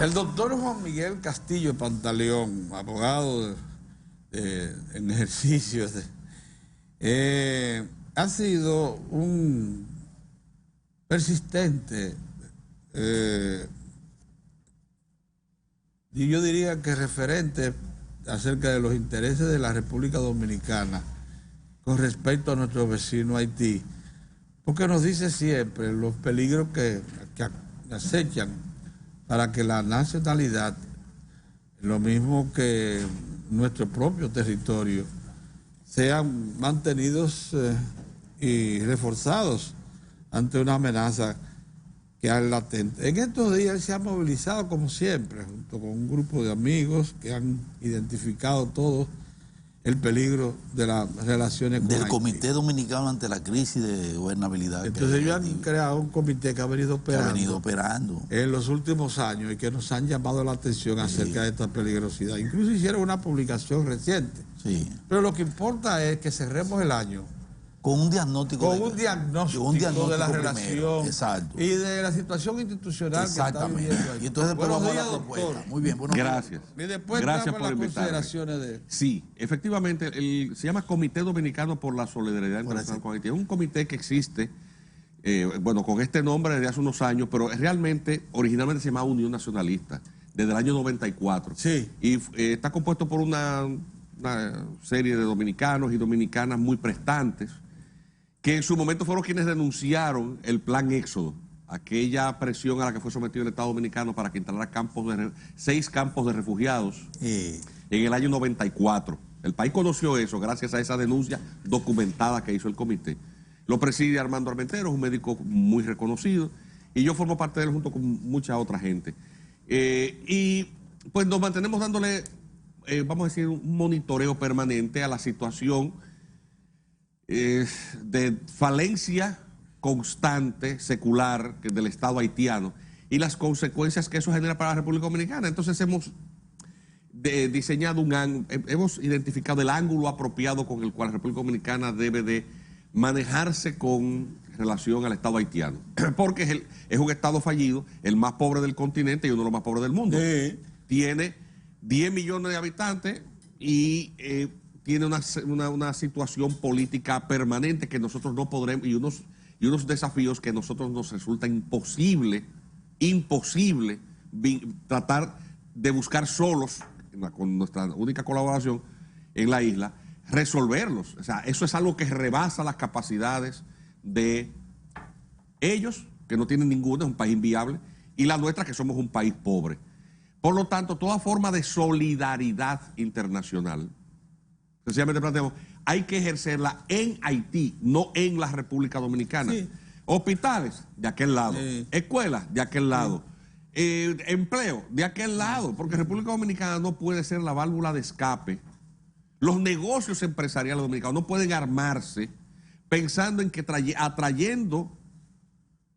El doctor Juan Miguel Castillo Pantaleón, abogado en ejercicio, ha sido un persistente, y yo diría que referente acerca de los intereses de la República Dominicana con respecto a nuestro vecino Haití, porque nos dice siempre los peligros que acechan para que la nacionalidad, lo mismo que nuestro propio territorio, sean mantenidos y reforzados ante una amenaza que es latente. En estos días él se ha movilizado como siempre, junto con un grupo de amigos que han identificado todos el peligro de las relaciones con del Haití. Comité Dominicano ante la crisis de gobernabilidad. Entonces ellos han creado un comité que ha venido operando en los últimos años y que nos han llamado la atención acerca de esta peligrosidad. Incluso hicieron una publicación reciente. Sí. Pero lo que importa es que cerremos el año con un diagnóstico, de la relación exacto, y de la situación institucional que está viviendo ahí. Y entonces después buenos vamos días, a la propuesta. doctor. Muy bien, buenos Gracias. Y después Gracias por las invitarme. consideraciones de... Sí, efectivamente, se llama Comité Dominicano por la Solidaridad Internacional con Haití. Es un comité que existe, bueno, con este nombre desde hace unos años, pero realmente, originalmente se llamaba Unión Nacionalista, desde el año 94. Sí. Y está compuesto por una serie de dominicanos y dominicanas muy prestantes, que en su momento fueron quienes denunciaron el Plan Éxodo, aquella presión a la que fue sometido el Estado Dominicano para que instalara 6 campos de refugiados en el año 94. El país conoció eso gracias a esa denuncia documentada que hizo el comité. Lo preside Armando Armentero, es un médico muy reconocido, y yo formo parte de él junto con mucha otra gente. Y pues nos mantenemos dándole, vamos a decir, un monitoreo permanente a la situación de falencia constante, secular, del Estado haitiano y las consecuencias que eso genera para la República Dominicana. Entonces hemos diseñado hemos identificado el ángulo apropiado con el cual la República Dominicana debe de manejarse con relación al Estado haitiano, porque es un Estado fallido, el más pobre del continente y uno de los más pobres del mundo. Sí. Tiene 10 millones de habitantes y tiene una situación política permanente que nosotros no podremos, y unos desafíos que a nosotros nos resulta imposible tratar de buscar solos, con nuestra única colaboración en la isla, resolverlos. O sea, eso es algo que rebasa las capacidades de ellos, que no tienen ninguna, es un país inviable, y la nuestra, que somos un país pobre. Por lo tanto, toda forma de solidaridad internacional, sencillamente planteamos, hay que ejercerla en Haití, no en la República Dominicana. Sí. Hospitales, de aquel lado. Sí. Escuelas, de aquel lado. Empleo, de aquel lado. Porque República Dominicana no puede ser la válvula de escape. Los negocios empresariales dominicanos no pueden armarse pensando en que atrayendo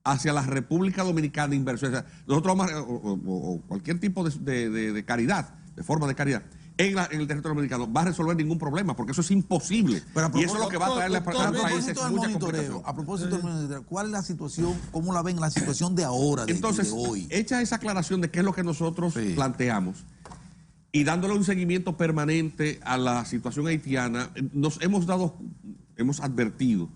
hacia la República Dominicana inversiones. Nosotros vamos o cualquier tipo de caridad, de forma de caridad, en el territorio dominicano, va a resolver ningún problema, porque eso es imposible. Y eso es lo que va a traerle a los países mucha complicación. A propósito del monitoreo, ¿cuál es la situación, cómo la ven la situación de ahora, Entonces, de hoy? hecha esa aclaración de qué es lo que nosotros planteamos, y dándole un seguimiento permanente a la situación haitiana, nos hemos advertido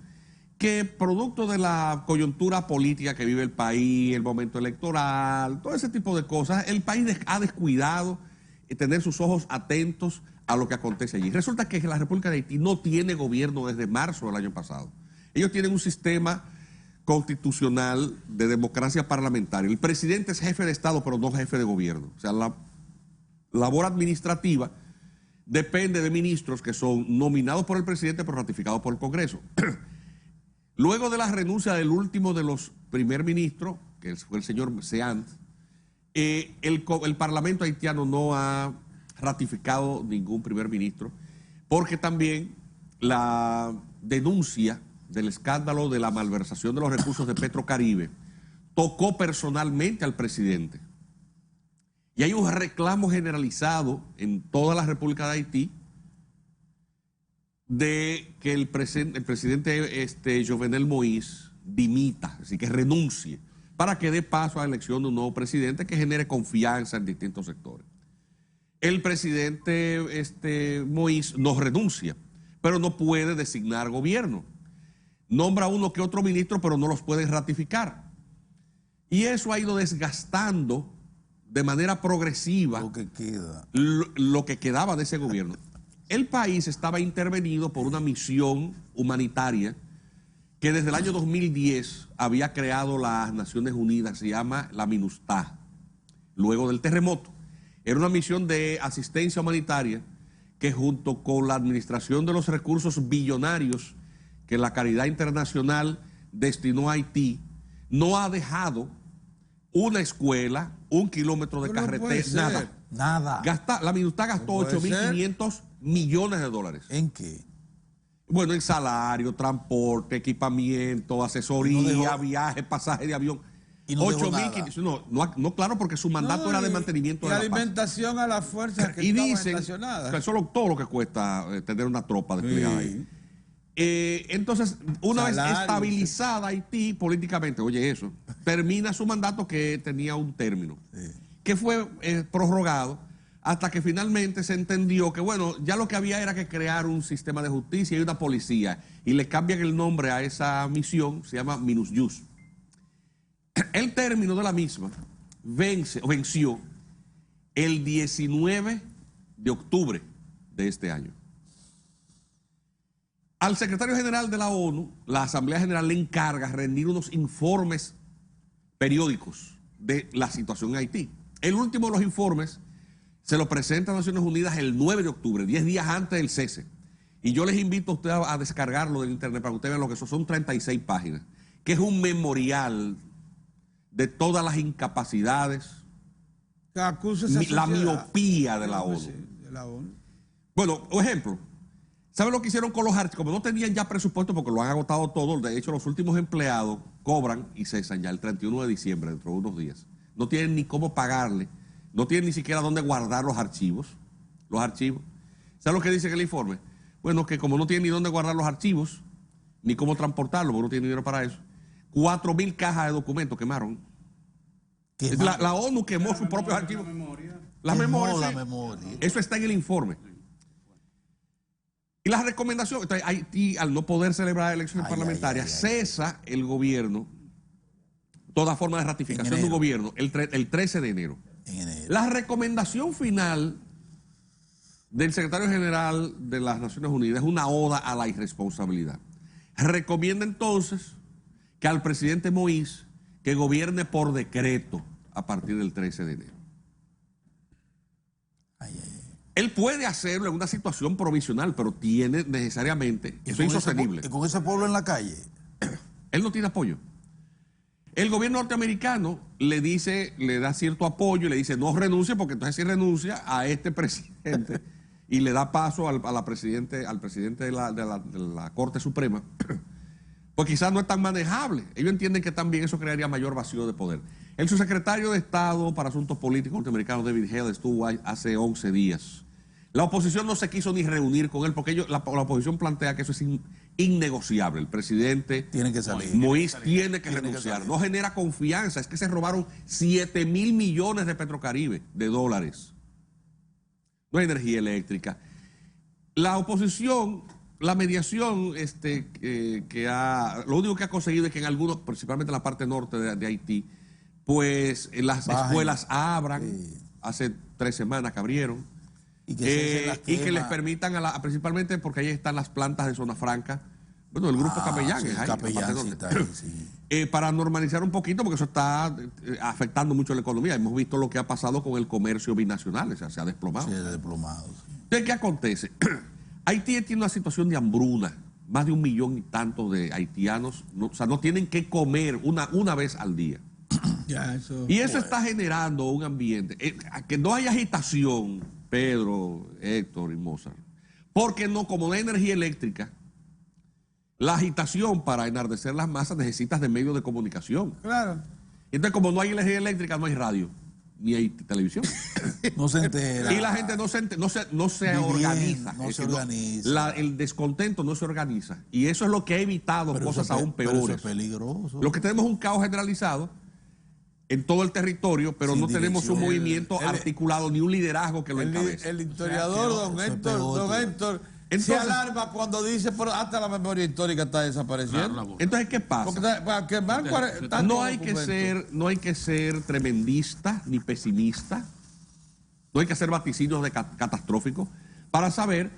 que producto de la coyuntura política que vive el país, el momento electoral, todo ese tipo de cosas, el país ha descuidado y tener sus ojos atentos a lo que acontece allí. Resulta que la República de Haití no tiene gobierno desde marzo del año pasado. Ellos tienen un sistema constitucional de democracia parlamentaria. El presidente es jefe de Estado, pero no jefe de gobierno. O sea, la labor administrativa depende de ministros que son nominados por el presidente, pero ratificados por el Congreso. Luego de la renuncia del último de los primer ministros, que fue el señor Seant, el Parlamento haitiano no ha ratificado ningún primer ministro, porque también la denuncia del escándalo de la malversación de los recursos de Petrocaribe tocó personalmente al presidente. Y hay un reclamo generalizado en toda la República de Haití de que el presidente Jovenel Moïse dimita, así que renuncie, para que dé paso a la elección de un nuevo presidente que genere confianza en distintos sectores. El presidente Moïse no renuncia, pero no puede designar gobierno. Nombra uno que otro ministro, pero no los puede ratificar. Y eso ha ido desgastando de manera progresiva lo que quedaba de ese gobierno. El país estaba intervenido por una misión humanitaria que desde el año 2010 había creado las Naciones Unidas, se llama la MINUSTAH, luego del terremoto. Era una misión de asistencia humanitaria que junto con la administración de los recursos billonarios que la caridad internacional destinó a Haití, no ha dejado una escuela, 1 kilómetro de carretera, nada. La MINUSTAH gastó 8.500 millones de dólares. ¿En qué? Bueno, en salario, transporte, equipamiento, asesoría, viaje, pasaje de avión. 8.500. No, claro, porque su mandato era de mantenimiento de la alimentación paz. A las fuerzas que estaban estacionadas. Que eso es todo lo que cuesta tener una tropa desplegada ahí. Entonces, una vez estabilizada Haití políticamente, oye eso, termina su mandato que tenía un término, que fue prorrogado hasta que finalmente se entendió que, bueno, ya lo que había era que crear un sistema de justicia y una policía, y le cambian el nombre a esa misión, se llama MINUSJUS. El término de la misma venció el 19 de octubre de este año. Al secretario general de la ONU, la Asamblea General le encarga rendir unos informes periódicos de la situación en Haití. El último de los informes se lo presenta a Naciones Unidas el 9 de octubre, 10 días antes del cese. Y yo les invito a ustedes a descargarlo del internet para que ustedes vean lo que son 36 páginas, que es un memorial de todas las incapacidades, la miopía de la ONU. Bueno, por ejemplo, ¿saben lo que hicieron con los archivos? Como no tenían ya presupuesto porque lo han agotado todo, de hecho los últimos empleados cobran y cesan ya el 31 de diciembre, dentro de unos días. No tienen ni cómo pagarle, no tienen ni siquiera dónde guardar los archivos. ¿Saben lo que dice en el informe? Bueno, que como no tienen ni dónde guardar los archivos, ni cómo transportarlos, porque no tienen dinero para eso, 4.000 cajas de documentos quemaron. La ONU quemó sus propios archivos. La memoria. Eso está en el informe. Y las recomendaciones, entonces, Haití, al no poder celebrar elecciones parlamentarias, cesa el gobierno, toda forma de ratificación de un gobierno, el 13 de enero. La recomendación final del secretario general de las Naciones Unidas es una oda a la irresponsabilidad. Recomienda entonces que al presidente Moïse que gobierne por decreto a partir del 13 de enero. Él puede hacerlo en una situación provisional, pero tiene necesariamente, eso es insostenible. ¿Y con ese pueblo en la calle? Él no tiene apoyo. El gobierno norteamericano le da cierto apoyo y le dice no renuncie, porque entonces si renuncia a este presidente y le da paso al presidente de la Corte Suprema, pues quizás no es tan manejable. Ellos entienden que también eso crearía mayor vacío de poder. El subsecretario de Estado para Asuntos Políticos norteamericano, David Hale, estuvo ahí hace 11 días. La oposición no se quiso ni reunir con él porque la oposición plantea que eso es innegociable. El presidente tiene que salir. Moïse tiene que renunciar. No genera confianza. Es que se robaron 7.000 millones de Petrocaribe, de dólares. No hay energía eléctrica. La oposición, la mediación, lo único que ha conseguido es que en algunos, principalmente en la parte norte de Haití, pues las escuelas abran. Hace 3 semanas que abrieron. Y que les permitan, principalmente porque ahí están las plantas de Zona Franca, bueno, el grupo Capellán, para normalizar un poquito, porque eso está afectando mucho la economía. Hemos visto lo que ha pasado con el comercio binacional, o sea, se ha desplomado. Se ha desplomado. Entonces, ¿qué acontece? Haití tiene una situación de hambruna, más de 1 millón y tanto de haitianos, no tienen que comer una vez al día. Y eso está generando un ambiente, que no hay agitación, Pedro, Héctor y Mozart, porque como no hay energía eléctrica, la agitación para enardecer las masas necesitas de medios de comunicación. Claro. Entonces, como no hay energía eléctrica, no hay radio, ni hay televisión. No se entera. Y la gente no se organiza. No se organiza. El descontento no se organiza. Y eso es lo que ha evitado cosas aún peores. Pero eso es peligroso. Lo que tenemos es un caos generalizado en todo el territorio, pero Sin no tenemos un dirección. movimiento articulado ni un liderazgo que lo encabece. El historiador, don Héctor, se Entonces- alarma cuando dice, pero hasta la memoria histórica está desapareciendo. Entonces, ¿qué Porque pasa? para quemar tantos No hay documentos. que ser tremendista ni pesimista. No hay que hacer vaticinios catastróficos para saber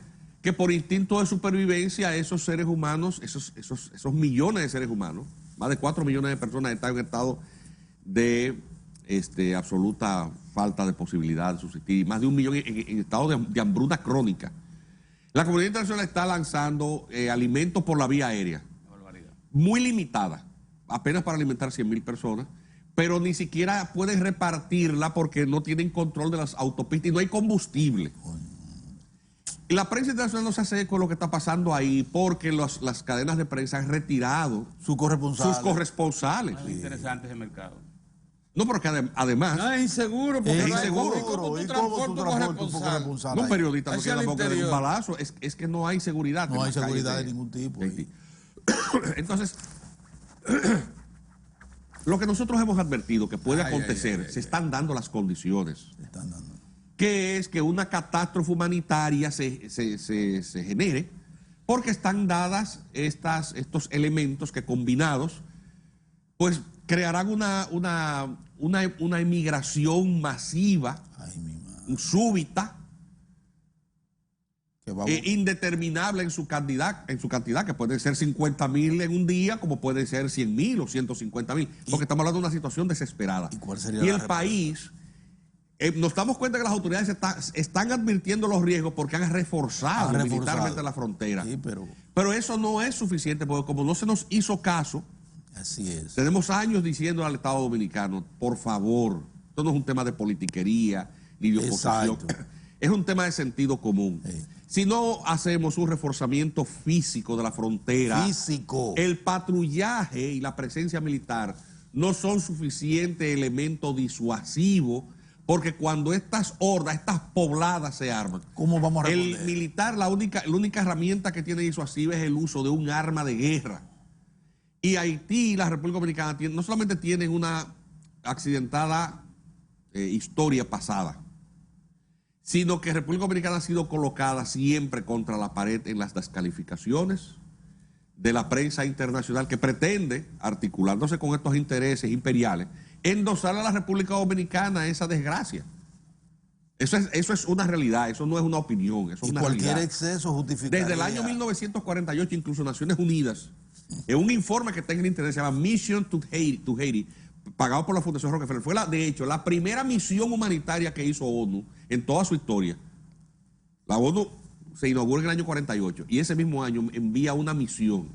que por instinto de supervivencia esos seres humanos, esos millones de seres humanos, más de 4 millones de personas están en estado de absoluta falta de posibilidad de subsistir, y más de 1 millón en estado de hambruna crónica. La comunidad internacional está lanzando alimentos por la vía aérea, muy limitada, apenas para alimentar 100.000 personas, pero ni siquiera pueden repartirla porque no tienen control de las autopistas y no hay combustible. Y la prensa internacional no se hace eco de lo que está pasando ahí porque las cadenas de prensa han retirado Su corresponsal. sus corresponsales. Muy interesante ese mercado. No, pero que además, No, es inseguro. Porque Es no hay inseguro. ¿Cómo tú ¿Y cómo transportas tú un transportas un corresponsal? corresponsal no ahí? periodistas no Hacia quieren el tampoco de un interior. balazo, es que no hay seguridad. No en hay las calles seguridad de ningún tipo. Haití. Entonces, lo que nosotros hemos advertido que puede acontecer, se están dando las condiciones, Están dando. que es que una catástrofe humanitaria se genere, porque están dadas estos elementos que combinados, pues crearán una emigración masiva, Ay, mi madre. súbita, Que va indeterminable en su cantidad, que pueden ser 50.000 en un día, como pueden ser 100.000 o 150.000, porque estamos hablando de una situación desesperada. ¿Y cuál sería Y la el país, nos damos cuenta que las autoridades están advirtiendo los riesgos porque han reforzado militarmente la frontera. Sí, Pero eso no es suficiente, porque como no se nos hizo caso, así es. tenemos años diciendo al Estado Dominicano, por favor, esto no es un tema de politiquería ni de oposición, Exacto. es un tema de sentido común. Sí. Si no hacemos un reforzamiento físico de la frontera, Físico. el patrullaje y la presencia militar no son suficiente elemento disuasivo, porque cuando estas hordas, estas pobladas se arman, ¿Cómo vamos a el responder? militar, la única herramienta que tiene disuasiva es el uso de un arma de guerra. Y Haití y la República Dominicana no solamente tienen una accidentada historia pasada, sino que República Dominicana ha sido colocada siempre contra la pared en las descalificaciones de la prensa internacional que pretende, articulándose con estos intereses imperiales, endosar a la República Dominicana esa desgracia. Eso es una realidad, eso no es una opinión, eso es Y una cualquier realidad. exceso justificaría. Desde el año 1948, incluso Naciones Unidas, en un informe que tenga interés, se llama Mission to Haiti, pagado por la Fundación Rockefeller, fue de hecho la primera misión humanitaria que hizo ONU en toda su historia. La ONU se inaugura en el año 48 y ese mismo año envía una misión.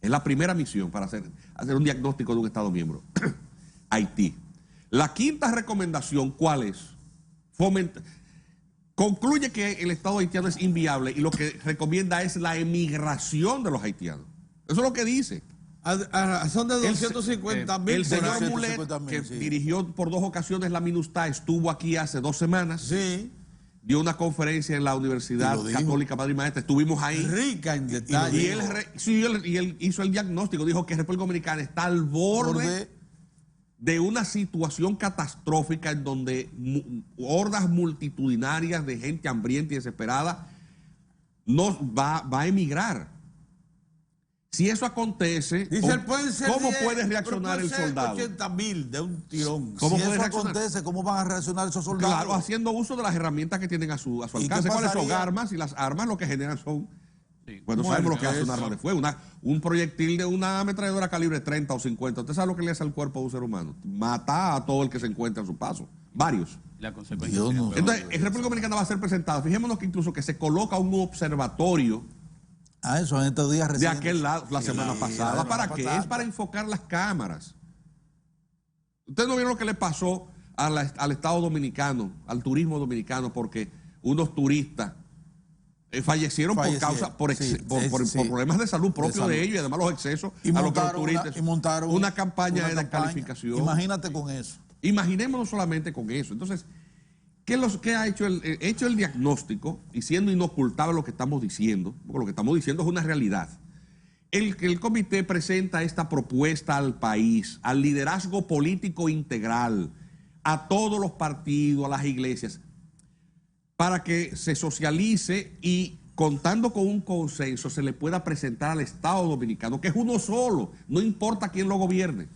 Es la primera misión para hacer un diagnóstico de un Estado miembro. Haití. La quinta recomendación, ¿cuál es? Concluye que el Estado haitiano es inviable y lo que recomienda es la emigración de los haitianos. Eso es lo que dice. Son de 250.000. El señor 250.000, Mulet, que sí. dirigió por 2 ocasiones la MINUSTAH, estuvo aquí hace 2 semanas, Sí, dio una conferencia en la Universidad Y lo dijo. Católica Madre y Maestra, estuvimos ahí. rica en Y detalle. él hizo el diagnóstico, dijo que República Dominicana está al borde de una situación catastrófica en donde hordas multitudinarias de gente hambrienta y desesperada va a emigrar. Si eso acontece, Dice, él pueden ser ¿cómo 10, puede pero reaccionar pueden el ser soldado? 80.000 de un tirón. ¿Cómo Si puede eso reaccionar? acontece, ¿cómo van a reaccionar esos soldados? Claro, haciendo uso de las herramientas que tienen a su qué alcance. ¿Cuáles son? pasaría? Armas, y las armas lo que generan son... Sí. Bueno, Muerte, sabemos lo que hace un eso. arma de fuego. Un proyectil de una ametralladora calibre 30 o 50. ¿Usted sabe lo que le hace al cuerpo de un ser humano? Mata a todo el que se encuentra a su paso. Varios. La consecuencia. Dios no. Entonces, en República Dominicana va a ser presentado. Fijémonos que incluso que se coloca un observatorio A eso en estos días de recientes. aquel lado la semana Sí, pasada. la ¿Para semana qué? pasada. Es para enfocar las cámaras. Ustedes no vieron lo que le pasó al Estado Dominicano, al turismo dominicano, porque unos turistas fallecieron por sí, problemas de salud propios de, salud. ellos y además los excesos Y a los que los montaron turistas. montaron una campaña una de campaña. descalificación. Imagínate con eso. Imaginémonos solamente con eso. Entonces, ¿qué ha hecho hecho el diagnóstico y siendo inocultable lo que estamos diciendo? Porque lo que estamos diciendo es una realidad. el comité presenta esta propuesta al país, al liderazgo político integral, a todos los partidos, a las iglesias, para que se socialice y, contando con un consenso, se le pueda presentar al Estado Dominicano, que es uno solo, no importa quién lo gobierne.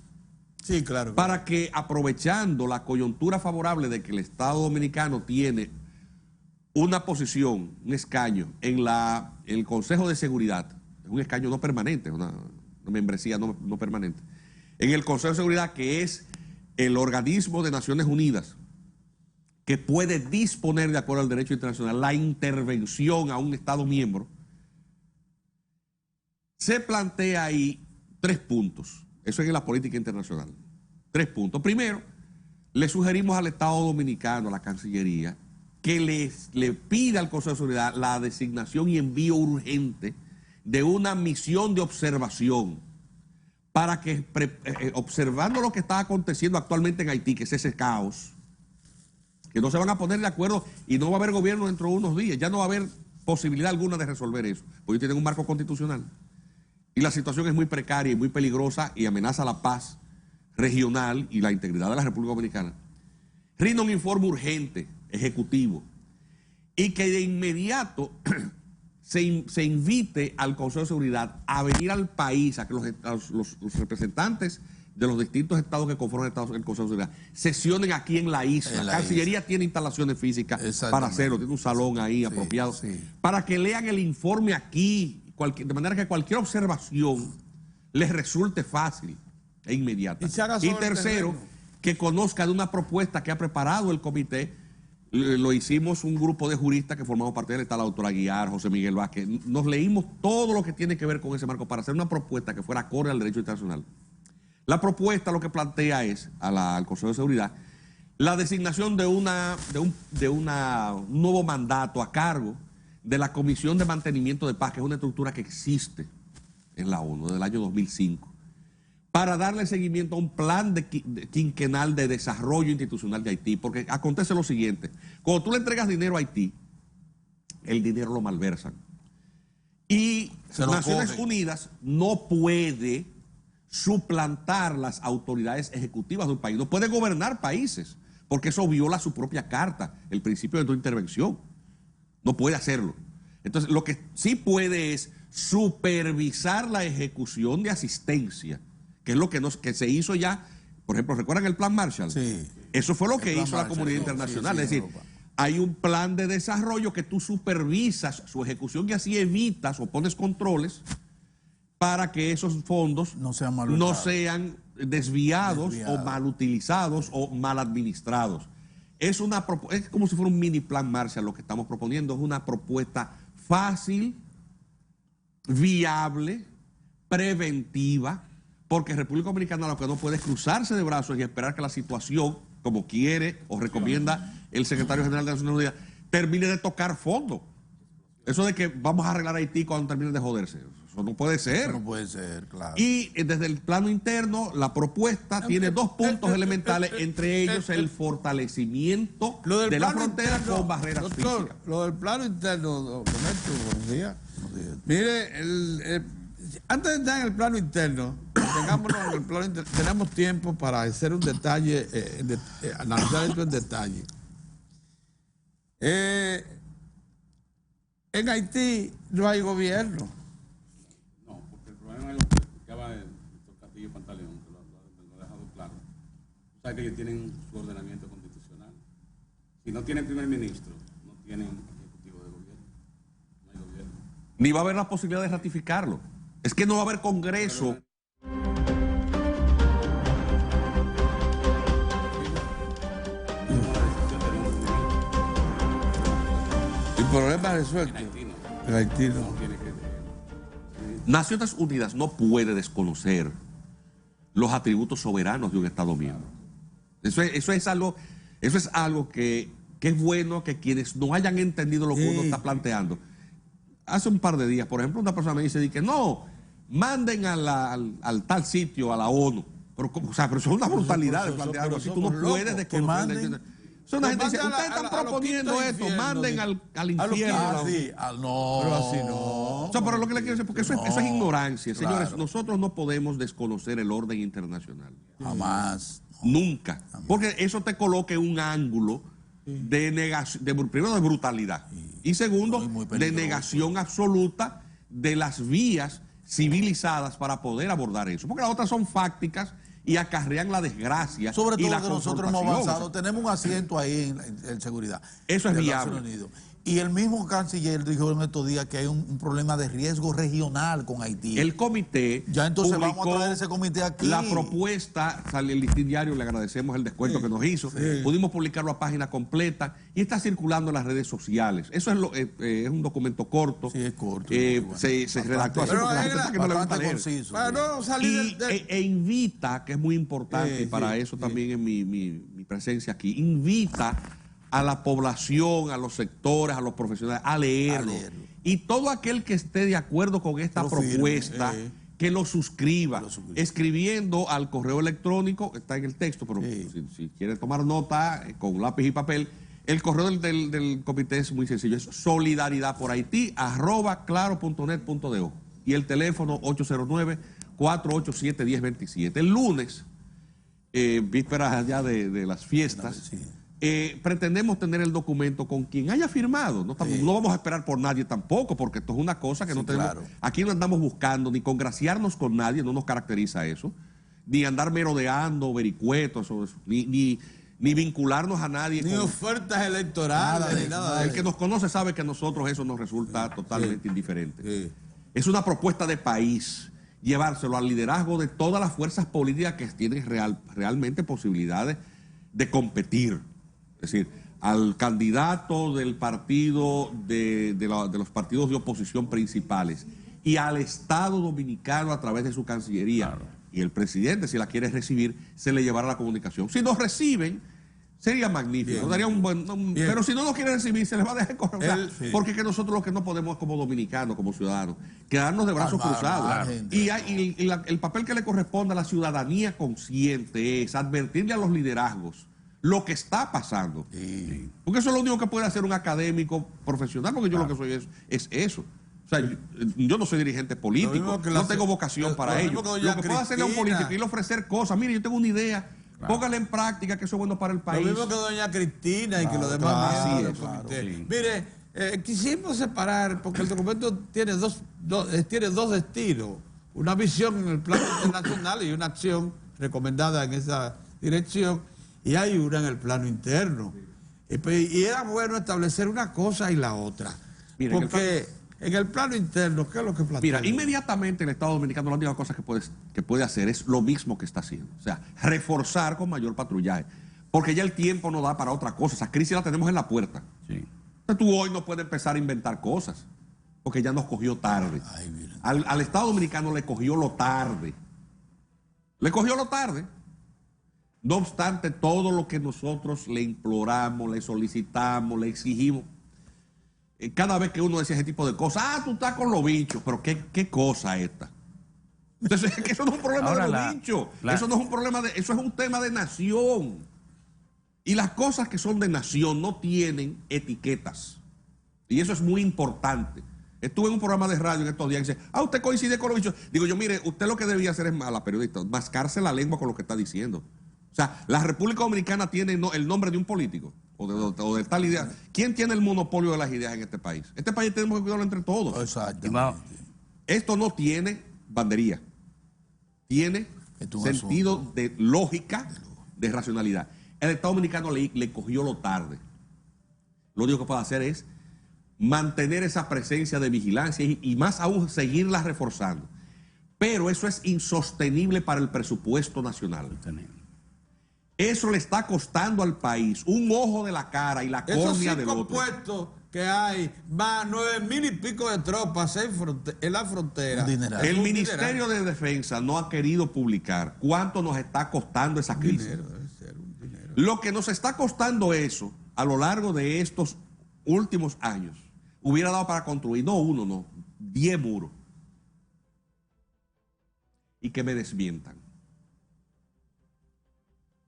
Sí, claro. Para que, aprovechando la coyuntura favorable de que el Estado Dominicano tiene una posición, un escaño en el Consejo de Seguridad, un escaño no permanente, una membresía no permanente, en el Consejo de Seguridad, que es el organismo de Naciones Unidas que puede disponer, de acuerdo al derecho internacional, la intervención a un Estado miembro, se plantea ahí 3 puntos. Eso es en la política internacional. 3 puntos. Primero, le sugerimos al Estado Dominicano, a la Cancillería, que le pida al Consejo de Seguridad la designación y envío urgente de una misión de observación para que, observando lo que está aconteciendo actualmente en Haití, que es ese caos, que no se van a poner de acuerdo y no va a haber gobierno dentro de unos días, ya no va a haber posibilidad alguna de resolver eso, porque ellos tienen un marco constitucional. Y la situación es muy precaria y muy peligrosa y amenaza la paz regional y la integridad de la República Dominicana. Rinda un informe urgente, ejecutivo, y que de inmediato se invite al Consejo de Seguridad a venir al país, a que los representantes de los distintos estados que conforman el Consejo de Seguridad sesionen aquí en la isla. La Cancillería tiene instalaciones físicas para hacerlo, tiene un salón ahí apropiado, para que lean el informe aquí, de manera que cualquier observación les resulte fácil e inmediata. Y tercero, que conozca de una propuesta que ha preparado el comité. Lo hicimos un grupo de juristas que formamos parte de él, está la doctora Guiar, José Miguel Vázquez. Nos leímos todo lo que tiene que ver con ese marco para hacer una propuesta que fuera acorde al derecho internacional. La propuesta lo que plantea es al Consejo de Seguridad la designación de un nuevo mandato a cargo de la Comisión de Mantenimiento de Paz, que es una estructura que existe en la ONU desde el año 2005, para darle seguimiento a un plan quinquenal de desarrollo institucional de Haití. Porque acontece lo siguiente: cuando tú le entregas dinero a Haití, el dinero lo malversan. Y Naciones Unidas no puede suplantar las autoridades ejecutivas de un país, no puede gobernar países, porque eso viola su propia carta, el principio de no intervención. No puede hacerlo. Entonces, lo que sí puede es supervisar la ejecución de asistencia, que es lo que se hizo ya. Por ejemplo, ¿recuerdan el Plan Marshall? Sí. Eso fue lo que hizo la comunidad internacional. Es decir, hay un plan de desarrollo que tú supervisas su ejecución y así evitas o pones controles para que esos fondos no sean desviados o mal utilizados o mal administrados. Es como si fuera un mini plan Marshall lo que estamos proponiendo. Es una propuesta fácil, viable, preventiva, porque República Dominicana lo que no puede es cruzarse de brazos y esperar que la situación, como quiere o recomienda el secretario general de Naciones Unidas, termine de tocar fondo. Eso de que vamos a arreglar Haití cuando termine de joderse, eso no puede ser. Eso no puede ser, claro. Y desde el plano interno, la propuesta tiene 2 puntos elementales, entre ellos el fortalecimiento de la frontera con barreras físicas. Lo del plano interno, buenos días. Mire, antes de entrar en el plano interno, tengámoslo en el plano interno, tenemos tiempo para hacer un detalle, analizar esto en detalle. En Haití no hay gobierno. No, porque el problema es lo que explicaba el doctor Castillo Pantaleón, que lo ha dejado claro. O sea, que ellos tienen su ordenamiento constitucional. Si no tienen primer ministro, no tienen ejecutivo de gobierno. No hay gobierno. Ni va a haber la posibilidad de ratificarlo. Es que no va a haber Congreso. El problema resuelto. En Haití no. Naciones Unidas no puede desconocer los atributos soberanos de un Estado miembro. Eso es algo que es bueno que quienes no hayan entendido lo que uno está planteando. Hace un par de días, por ejemplo, una persona me dice que no, manden al tal sitio, a la ONU. Pero eso es una brutalidad de plantear algo así. Tú no puedes desconocer. Una gente dice, ustedes están proponiendo esto, manden al infierno. No. Pero así no. O sea, pero lo que le quiero decir, porque eso es ignorancia. Claro. Señores, nosotros no podemos desconocer el orden internacional. Jamás. Nunca. Porque eso te coloca en un ángulo de negación, primero de brutalidad. Y segundo, muy de peligroso. negación absoluta de las vías civilizadas para poder abordar eso. Porque las otras son fácticas y acarrean la desgracia. Sobre y todo la que nosotros hemos confrontación. avanzado, tenemos un asiento ahí en seguridad. Eso es de viable. Estados Unidos. Y el mismo canciller dijo en estos días que hay un problema de riesgo regional con Haití. El comité Ya entonces vamos a publicó traer ese comité aquí. la propuesta, sale el Listín Diario, le agradecemos el descuento que nos hizo. Pudimos publicarlo a página completa y está circulando en las redes sociales. Eso es un documento corto. Sí, es corto. Se redactó así Pero porque la gente está que no le gusta bastante leer. conciso. Para no salir E invita, que es muy importante, y para eso también es mi presencia aquí, invita a la población, a los sectores, a los profesionales, a leerlo. Y todo aquel que esté de acuerdo con esta Lo firme, propuesta, que lo suscriba, suscriba. escribiendo al correo electrónico, está en el texto, pero si quiere tomar nota con lápiz y papel, el correo del comité es muy sencillo, es solidaridadporhaití@claro.net.do y el teléfono 809-487-1027. El lunes, vísperas ya de las fiestas, pretendemos tener el documento con quien haya firmado. No vamos a esperar por nadie tampoco, porque esto es una cosa que no tenemos. Claro. Aquí no andamos buscando ni congraciarnos con nadie, no nos caracteriza eso, ni andar merodeando, vericuetos, ni vincularnos a nadie. ni ofertas electorales, ni nada de El que nos conoce sabe que a nosotros eso nos resulta totalmente indiferente. Sí. Es una propuesta de país, llevárselo al liderazgo de todas las fuerzas políticas que tienen realmente posibilidades de competir. Es decir, al candidato del partido, de los partidos de oposición principales y al Estado Dominicano a través de su Cancillería. Claro. Y el presidente, si la quiere recibir, se le llevará la comunicación. Si nos reciben, sería magnífico. Daría un buen, pero si no nos quiere recibir, se les va a dejar correr. Porque es que nosotros lo que no podemos como dominicanos, como ciudadanos, quedarnos de brazos cruzados. Y el papel que le corresponde a la ciudadanía consciente es advertirle a los liderazgos lo que está pasando. Porque eso es lo único que puede hacer un académico profesional, porque yo lo que soy es eso. O sea, yo no soy dirigente político, no tengo vocación para ello. Lo que puedo hacerle a un político es ofrecer cosas. Mire, yo tengo una idea, póngala en práctica, que eso es bueno para el país. Lo mismo que doña Cristina y que los demás miembros del comité. Sí. Mire, quisimos separar, porque el documento tiene dos destinos. Una visión en el plano internacional y una acción recomendada en esa dirección. Y hay una en el plano interno. Y era bueno establecer una cosa y la otra. Mira, porque en el plano interno, ¿qué es lo que plantea? Mira, inmediatamente el Estado Dominicano la única cosa que puede hacer es lo mismo que está haciendo. O sea, reforzar con mayor patrullaje. Porque ya el tiempo no da para otra cosa. Esa crisis la tenemos en la puerta. Sí. Entonces tú hoy no puedes empezar a inventar cosas. Porque ya nos cogió tarde. Al Estado Dominicano le cogió lo tarde. Le cogió lo tarde. No obstante, todo lo que nosotros le imploramos, le solicitamos, le exigimos, cada vez que uno decía ese tipo de cosas, tú estás con los bichos, pero ¿qué cosa esta? Entonces, es que eso no es un problema de los bichos, eso no es un problema eso es un tema de nación. Y las cosas que son de nación no tienen etiquetas. Y eso es muy importante. Estuve en un programa de radio en estos días y dice, usted coincide con los bichos. Digo yo, mire, usted lo que debía hacer es mala periodista, mascarse la lengua con lo que está diciendo. O sea, la República Dominicana tiene el nombre de un político o de tal idea. ¿Quién tiene el monopolio de las ideas en este país? Este país tenemos que cuidarlo entre todos. Exactamente. Esto no tiene bandería. Tiene sentido de lógica, de racionalidad. El Estado Dominicano le cogió lo tarde. Lo único que puede hacer es mantener esa presencia de vigilancia y más aún seguirla reforzando. Pero eso es insostenible para el presupuesto nacional. Eso le está costando al país un ojo de la cara y la córnea del otro. Esos 5 puestos que hay, más 9,000 y pico de tropas en la frontera. El Ministerio de Defensa no ha querido publicar cuánto nos está costando esa crisis. Debe ser un dinero. Lo que nos está costando eso a lo largo de estos últimos años hubiera dado para construir, no 1, no, 10 muros. Y que me desmientan.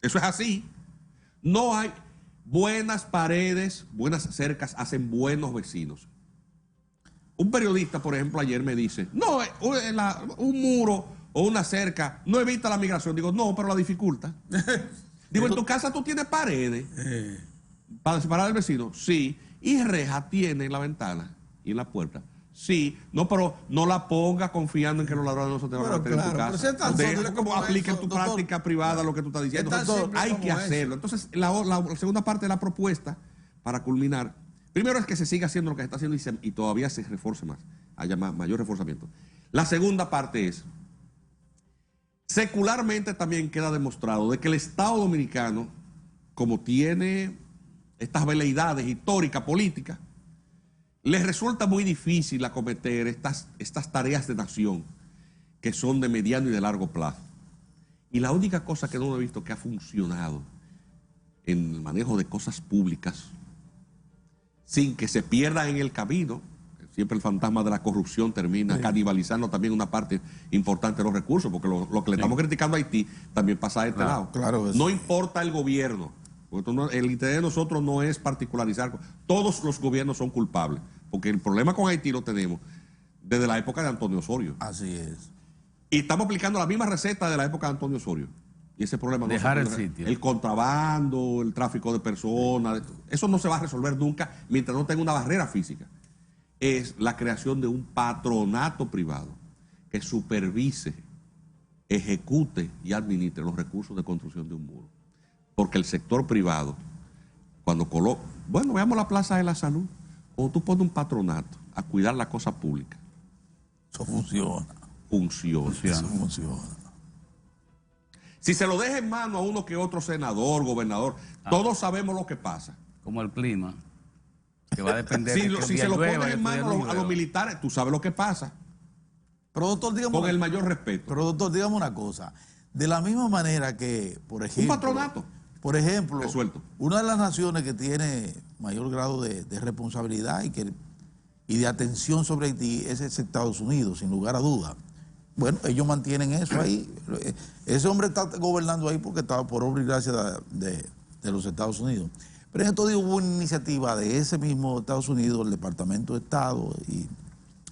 Eso es así. No hay buenas paredes, buenas cercas, hacen buenos vecinos. Un periodista, por ejemplo, ayer me dice, no, un muro o una cerca no evita la migración. Digo, no, pero la dificulta. Digo, en tu casa tú tienes paredes para separar al vecino. Sí. Y reja tiene en la ventana y en la puerta. Sí, no, pero no la ponga confiando en que los ladrones no se te van a meter en tu casa. Pero es tan simple como aplica en eso, tu doctor. práctica privada lo que tú estás diciendo. Es tan Entonces, simple hay como que hacerlo. Entonces, la segunda parte de la propuesta, para culminar, primero es que se siga haciendo lo que se está haciendo y todavía se refuerce más, haya mayor reforzamiento. La segunda parte es, secularmente también queda demostrado de que el Estado dominicano, como tiene estas veleidades históricas, políticas, les resulta muy difícil acometer estas tareas de nación que son de mediano y de largo plazo. Y la única cosa que no he visto que ha funcionado en el manejo de cosas públicas, sin que se pierdan en el camino, siempre el fantasma de la corrupción termina canibalizando también una parte importante de los recursos, porque lo que le estamos criticando a Haití también pasa de este lado. Claro, no importa el gobierno. El interés de nosotros no es particularizar. Todos los gobiernos son culpables. Porque el problema con Haití lo tenemos desde la época de Antonio Osorio. Así es. Y estamos aplicando la misma receta de la época de Antonio Osorio. Y ese problema no dejar se el puede. sitio. El contrabando, el tráfico de personas, eso no se va a resolver nunca mientras no tenga una barrera física. Es la creación de un patronato privado que supervise, ejecute y administre los recursos de construcción de un muro. Porque el sector privado, cuando coloca, bueno, veamos la Plaza de la Salud, o tú pones un patronato a cuidar la cosa pública. Eso funciona. Funciona. Eso funciona. Si se lo deja en mano a uno que otro senador, gobernador, todos sabemos lo que pasa. Como el clima, que va a depender Si, de que un si día se lo llueva, pones en otro día mano no a los llueva. militares, tú sabes lo que pasa. Pero doctor, dígame Con el mayor respeto. Pero doctor, dígame una cosa. De la misma manera que, por ejemplo... Un patronato. Por ejemplo, Resuelto. una de las naciones que tiene mayor grado de responsabilidad y de atención sobre Haití es Estados Unidos, sin lugar a dudas. Bueno, ellos mantienen eso ahí. Ese hombre está gobernando ahí porque estaba por obra y gracia de los Estados Unidos. Pero en estos días hubo una iniciativa de ese mismo Estados Unidos, el Departamento de Estado y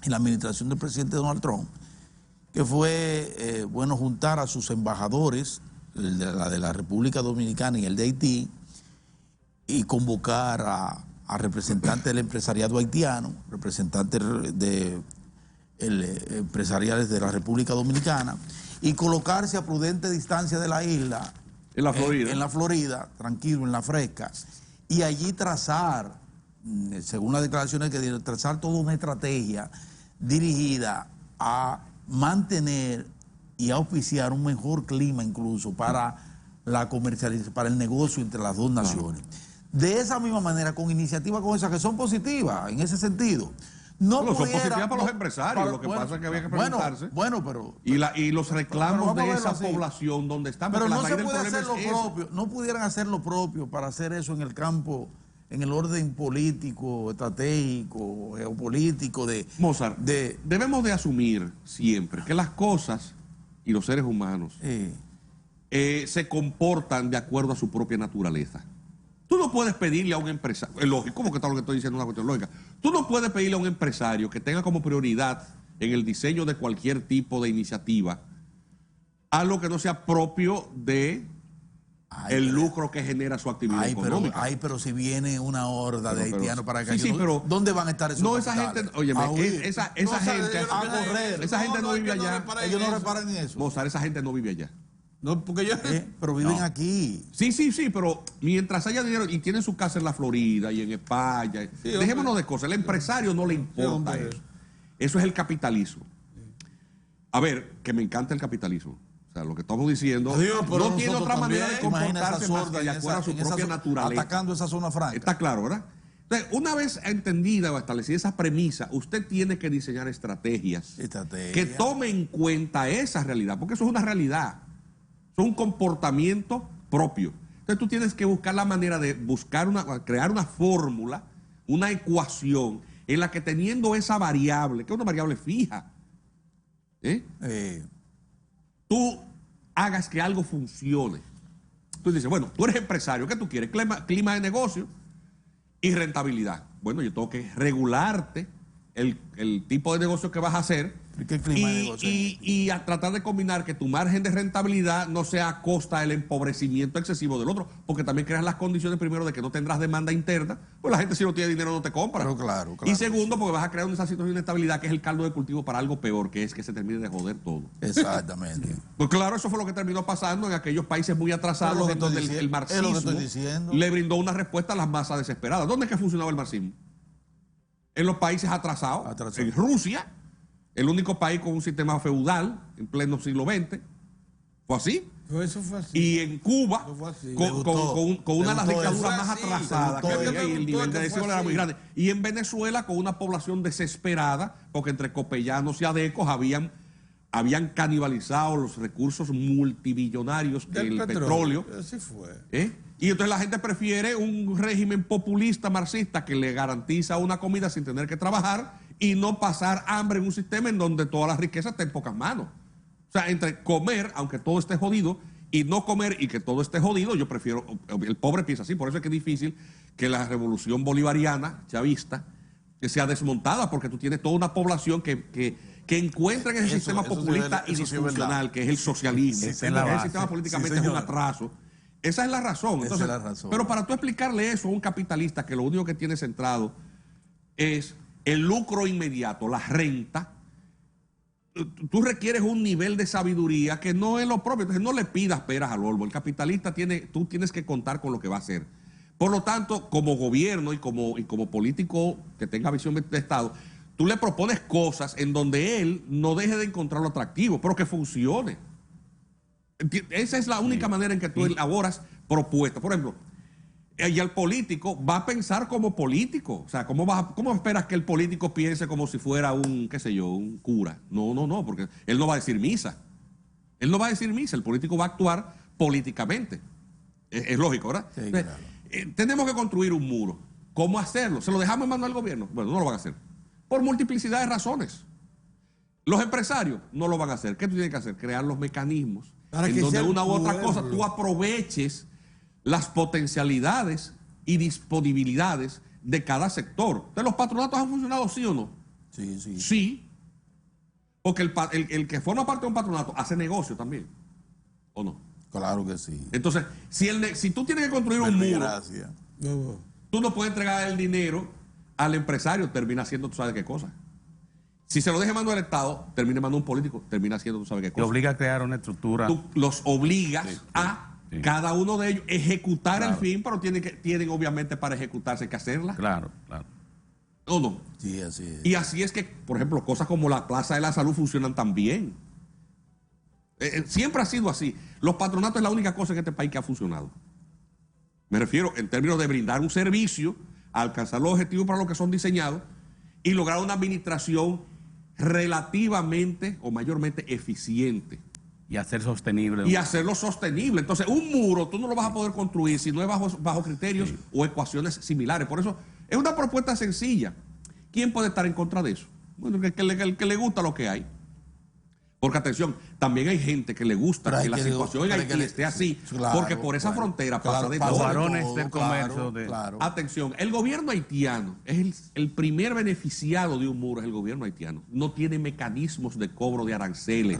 la administración del presidente Donald Trump, que fue, bueno, juntar a sus embajadores, la de la República Dominicana y el de Haití, y convocar a representantes del empresariado haitiano, representantes empresariales de la República Dominicana, y colocarse a prudente distancia de la isla, En la Florida. en la Florida, tranquilo, en la fresca, y allí trazar, según las declaraciones que dieron, trazar toda una estrategia dirigida a mantener y a auspiciar un mejor clima incluso para la comercialización, para el negocio entre las dos naciones. De esa misma manera, con iniciativas como esas que son positivas en ese sentido. No son pudiera, positivas para los no, empresarios, lo que pasa es que había que preguntarse. Bueno, pero... Y los reclamos pero vamos a de verlo esa así. población donde están. Pero porque no la se raíz del puede problema hacer es lo eso. propio, no pudieran hacer lo propio para hacer eso en el campo, en el orden político, estratégico, geopolítico Mozart, debemos de asumir siempre que las cosas y los seres humanos se comportan de acuerdo a su propia naturaleza. Tú no puedes pedirle a un empresario, es lógico, como que está lo que estoy diciendo es una cuestión lógica, tú no puedes pedirle a un empresario que tenga como prioridad en el diseño de cualquier tipo de iniciativa algo que no sea propio de el lucro que genera su actividad económica. Pero si viene una horda de haitianos para acá, pero ¿dónde van a estar esos no, esa capitales? gente, óyeme, esa gente a correr. esa gente no vive allá. Ellos no reparan en eso. Mozart, esa gente no vive allá. No, porque yo... Pero viven aquí. Sí, pero mientras haya dinero y tienen su casa en la Florida y en España, dejémonos de cosas, el empresario no le importa eso. Eso es el capitalismo. A ver, que me encanta el capitalismo. O sea, lo que estamos diciendo no tiene otra manera de comportarse más que de acuerdo a su propia naturaleza. Atacando esa zona franca. Está claro, ¿verdad? Entonces, una vez entendida o establecida esa premisa, usted tiene que diseñar estrategias que tomen en cuenta esa realidad, porque eso es una realidad. Es un comportamiento propio. Entonces tú tienes que buscar la manera de crear una fórmula, una ecuación en la que teniendo esa variable, que es una variable fija, tú hagas que algo funcione. Tú dices, bueno, tú eres empresario, ¿qué tú quieres? Clima de negocio y rentabilidad. Bueno, yo tengo que regularte el tipo de negocio que vas a hacer ¿Qué clima de negocio? y a tratar de combinar que tu margen de rentabilidad no sea a costa del empobrecimiento excesivo del otro, porque también creas las condiciones primero de que no tendrás demanda interna, pues la gente si no tiene dinero no te compra. Pero claro, Y segundo, porque vas a crear una situación de inestabilidad que es el caldo de cultivo para algo peor, que es que se termine de joder todo. Exactamente. Pues claro, eso fue lo que terminó pasando en aquellos países muy atrasados en donde el marxismo es lo que estoy diciendo. le brindó una respuesta a las masas desesperadas. ¿Dónde es que funcionaba el marxismo? En los países atrasados. En Rusia, el único país con un sistema feudal en pleno siglo XX. ¿Fue así? Eso fue así. Y en Cuba, Eso fue así. con una de las dictaduras más así. atrasadas que había, y el nivel de desigualdad era muy grande. así. Y en Venezuela, con una población desesperada, porque entre copellanos y adecos habían canibalizado los recursos multimillonarios que Del el petróleo. Así fue. Y entonces la gente prefiere un régimen populista marxista que le garantiza una comida sin tener que trabajar y no pasar hambre en un sistema en donde toda la riqueza está en pocas manos. O sea, entre comer, aunque todo esté jodido, y no comer y que todo esté jodido, yo prefiero, el pobre piensa así, por eso es que es difícil que la revolución bolivariana, chavista, que sea desmontada, porque tú tienes toda una población que encuentra en ese sistema populista y disfuncional, que es el socialismo, que es el sistema políticamente es un atraso. Esa es la razón. Entonces, esa es la razón. Pero para tú explicarle eso a un capitalista que lo único que tiene centrado es el lucro inmediato, la renta, tú requieres un nivel de sabiduría que no es lo propio. Entonces no le pidas peras al olmo. El capitalista tú tienes que contar con lo que va a hacer. Por lo tanto, como gobierno y como político que tenga visión de Estado, tú le propones cosas en donde él no deje de encontrar lo atractivo, pero que funcione. Esa es la única manera en que tú elaboras propuestas. Por ejemplo, y el político va a pensar como político. O sea, ¿cómo esperas que el político piense como si fuera un, qué sé yo, un cura? No, porque él no va a decir misa. Él no va a decir misa, el político va a actuar políticamente. Es lógico, ¿verdad? Sí, Entonces, claro. tenemos que construir un muro. ¿Cómo hacerlo? ¿Se lo dejamos en manos al gobierno? Bueno, no lo van a hacer. Por multiplicidad de razones. Los empresarios no lo van a hacer. ¿Qué tú tienes que hacer? Crear los mecanismos Para en que donde sea el una u otra cosa pueblo. tú aproveches las potencialidades y disponibilidades de cada sector. Entonces, ¿los patronatos han funcionado sí o no? Sí, sí. Sí. Porque el que forma parte de un patronato hace negocio también. ¿O no? Claro que sí. Entonces, si tú tienes que construir un muro, Gracias. No. tú no puedes entregar el dinero al empresario, termina haciendo tú sabes qué cosa. Si se lo deja en manos del Estado, termina en manos de un político, termina haciendo tú sabes qué Te cosa. obliga a crear una estructura. Tú los obligas a cada uno de ellos ejecutar el fin, pero tienen obviamente para ejecutarse que hacerla. Claro. ¿O no? Sí, así es. Y así es que, por ejemplo, cosas como la Plaza de la Salud funcionan tan bien. Siempre ha sido así. Los patronatos es la única cosa en este país que ha funcionado. Me refiero en términos de brindar un servicio, alcanzar los objetivos para los que son diseñados y lograr una administración relativamente o mayormente eficiente. Y hacer sostenible. Y hacerlo sostenible. Entonces, un muro tú no lo vas a poder construir si no es bajo criterios o ecuaciones similares. Por eso, es una propuesta sencilla. ¿Quién puede estar en contra de eso? Bueno, el que le gusta lo que hay. Porque, atención, también hay gente que le gusta que la situación en Haití esté así, claro, porque por esa frontera pasa de todo. varones del comercio. Claro. Atención, el gobierno haitiano es el primer beneficiado de un muro, es el gobierno haitiano. No tiene mecanismos de cobro de aranceles.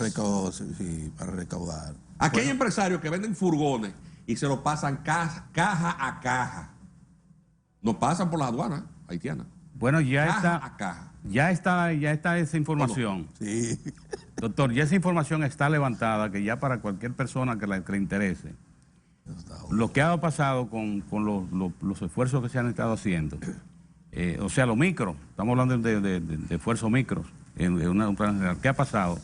Sí, para recaudar. Aquí hay empresarios que venden furgones y se lo pasan caja a caja. No pasan por las aduanas haitianas. Bueno, ya Caja está. a caja. Ya está esa información. Sí. Doctor, ya esa información está levantada, que ya para cualquier persona que le interese, lo que ha pasado con los esfuerzos que se han estado haciendo, o sea, los micros, estamos hablando de esfuerzos micros, ¿qué ha pasado?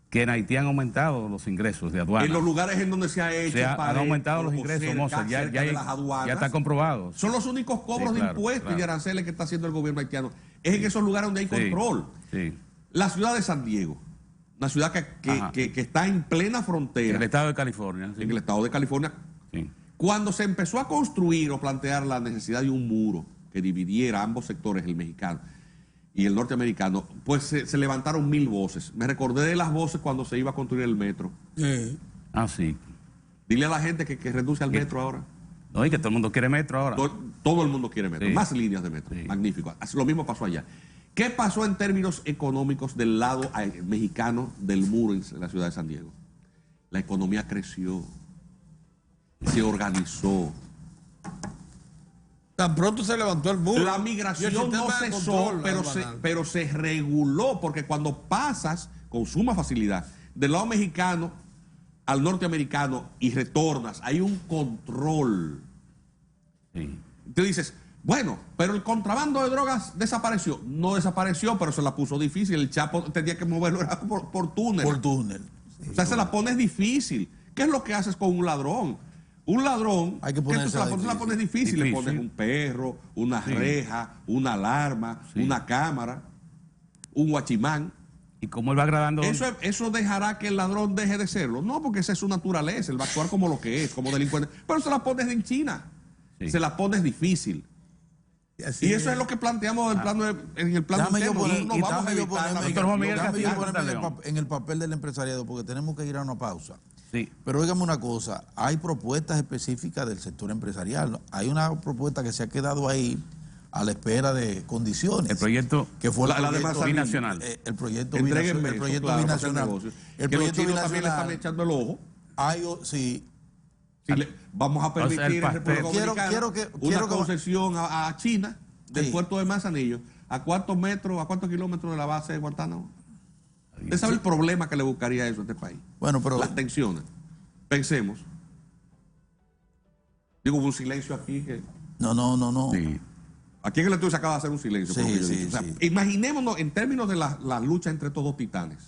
Que en Haití han aumentado los ingresos de aduana. En los lugares en donde se ha hecho. Han aumentado los ingresos, Mozart, ya está comprobado. Son los únicos cobros de impuestos y de aranceles que está haciendo el gobierno haitiano. Es en esos lugares donde hay control. Sí. La ciudad de San Diego, una ciudad que está en plena frontera. El estado de California. Sí. En el estado de California. Sí. Cuando se empezó a construir o plantear la necesidad de un muro que dividiera ambos sectores, el mexicano y el norteamericano, pues se levantaron 1000 voces. Me recordé de las voces cuando se iba a construir el metro. Sí. Dile a la gente que reduce al metro ahora. No, y que todo el mundo quiere metro ahora. Todo el mundo quiere metro. Sí. Más líneas de metro. Sí. Magnífico. Lo mismo pasó allá. ¿Qué pasó en términos económicos del lado mexicano del muro en la ciudad de San Diego? La economía creció, se organizó. Tan pronto se levantó el muro. La migración no cesó, pero se reguló, porque cuando pasas con suma facilidad del lado mexicano al norteamericano y retornas, hay un control. Sí. Tú dices, bueno, pero el contrabando de drogas desapareció. No desapareció, pero se la puso difícil. El Chapo tenía que moverlo por túnel. Por túnel. Sí, o sea, se la pones difícil. ¿Qué es lo que haces con un ladrón? Un ladrón, hay que tú la pones difícil. Le pones un perro, una reja, una alarma, una cámara, un guachimán. ¿Y cómo él va agradando? ¿Eso dejará que el ladrón deje de serlo? No, porque esa es su naturaleza. Él va a actuar como lo que es, como delincuente. Pero se la pones en China. Sí. Se la pones difícil. Y eso es lo que planteamos en el plan interno. En el papel del empresariado, porque tenemos que ir a una pausa. Sí. Pero óigame una cosa, hay propuestas específicas del sector empresarial. Hay una propuesta que se ha quedado ahí a la espera de condiciones. El proyecto, que fue la de binacional. El proyecto binacional. El proyecto binacional también le están echando el ojo. Sí. Vamos a permitir en República Dominicana una concesión a China del puerto de Manzanillo. ¿A cuántos kilómetros de la base de Guantánamo? ¿Usted sabe el problema que le buscaría eso a este país? Bueno, pero las tensiones. Pensemos. Digo, hubo un silencio aquí que... No. Sí. Aquí en el estudio se acaba de hacer un silencio. Imaginémonos en términos de la lucha entre estos dos titanes,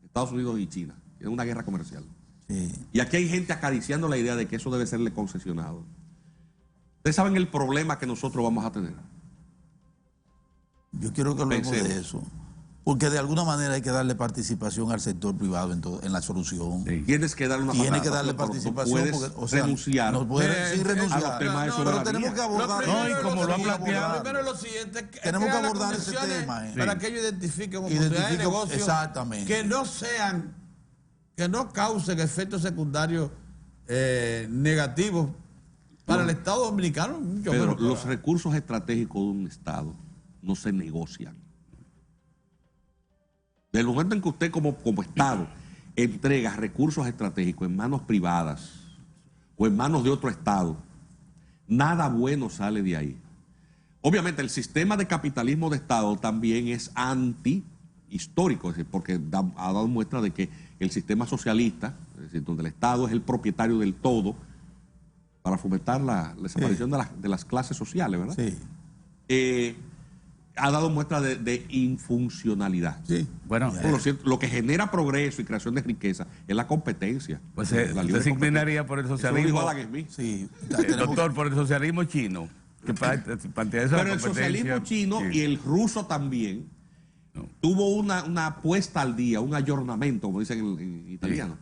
Estados Unidos y China, es una guerra comercial. Sí. Y aquí hay gente acariciando la idea de que eso debe serle concesionado. Ustedes saben el problema que nosotros vamos a tener. Yo quiero que hablemos de eso. Porque de alguna manera hay que darle participación al sector privado en la solución. Sí. Tienes que darle participación. No puedes renunciar. No puedes sin renunciar. A los temas de pero tenemos que abordar. Y como lo han planteado. Primero lo siguiente. Tenemos que abordar ese tema. Para que ellos identifiquen oportunidades de negocio. Exactamente. Que no causen efectos secundarios negativos para el Estado dominicano. Pero los recursos estratégicos de un Estado no se negocian. Del momento en que usted como Estado entrega recursos estratégicos en manos privadas o en manos de otro Estado, nada bueno sale de ahí. Obviamente el sistema de capitalismo de Estado también es antihistórico, porque ha dado muestra de que el sistema socialista, es decir, donde el Estado es el propietario del todo, para fomentar la desaparición de las clases sociales, ¿verdad? Sí. Ha dado muestra de infuncionalidad. Sí. Bueno, lo que genera progreso y creación de riqueza es la competencia. Pues usted se inclinaría por el socialismo. Sí. Doctor, por el socialismo chino. Pero el socialismo chino y el ruso también tuvo una puesta al día, un ayornamiento, como dicen en italiano,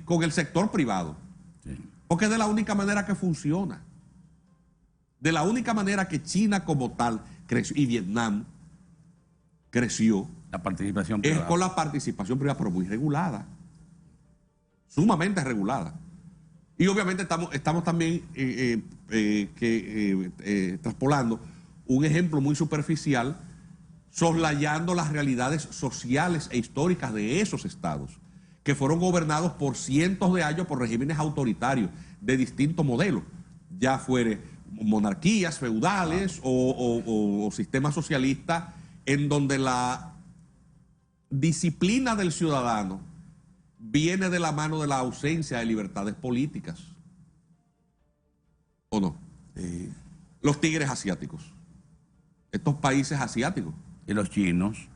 con el sector privado. Sí. Porque es de la única manera que funciona. De la única manera que China como tal creció y Vietnam creció, la participación privada. Es con la participación privada, pero muy regulada, sumamente regulada. Y obviamente estamos también traspolando un ejemplo muy superficial, soslayando las realidades sociales e históricas de esos estados, que fueron gobernados por cientos de años por regímenes autoritarios de distintos modelos, ya fuere monarquías feudales o sistemas socialistas, en donde la disciplina del ciudadano viene de la mano de la ausencia de libertades políticas. ¿O no? Sí. Los tigres asiáticos, estos países asiáticos. Y los chinos.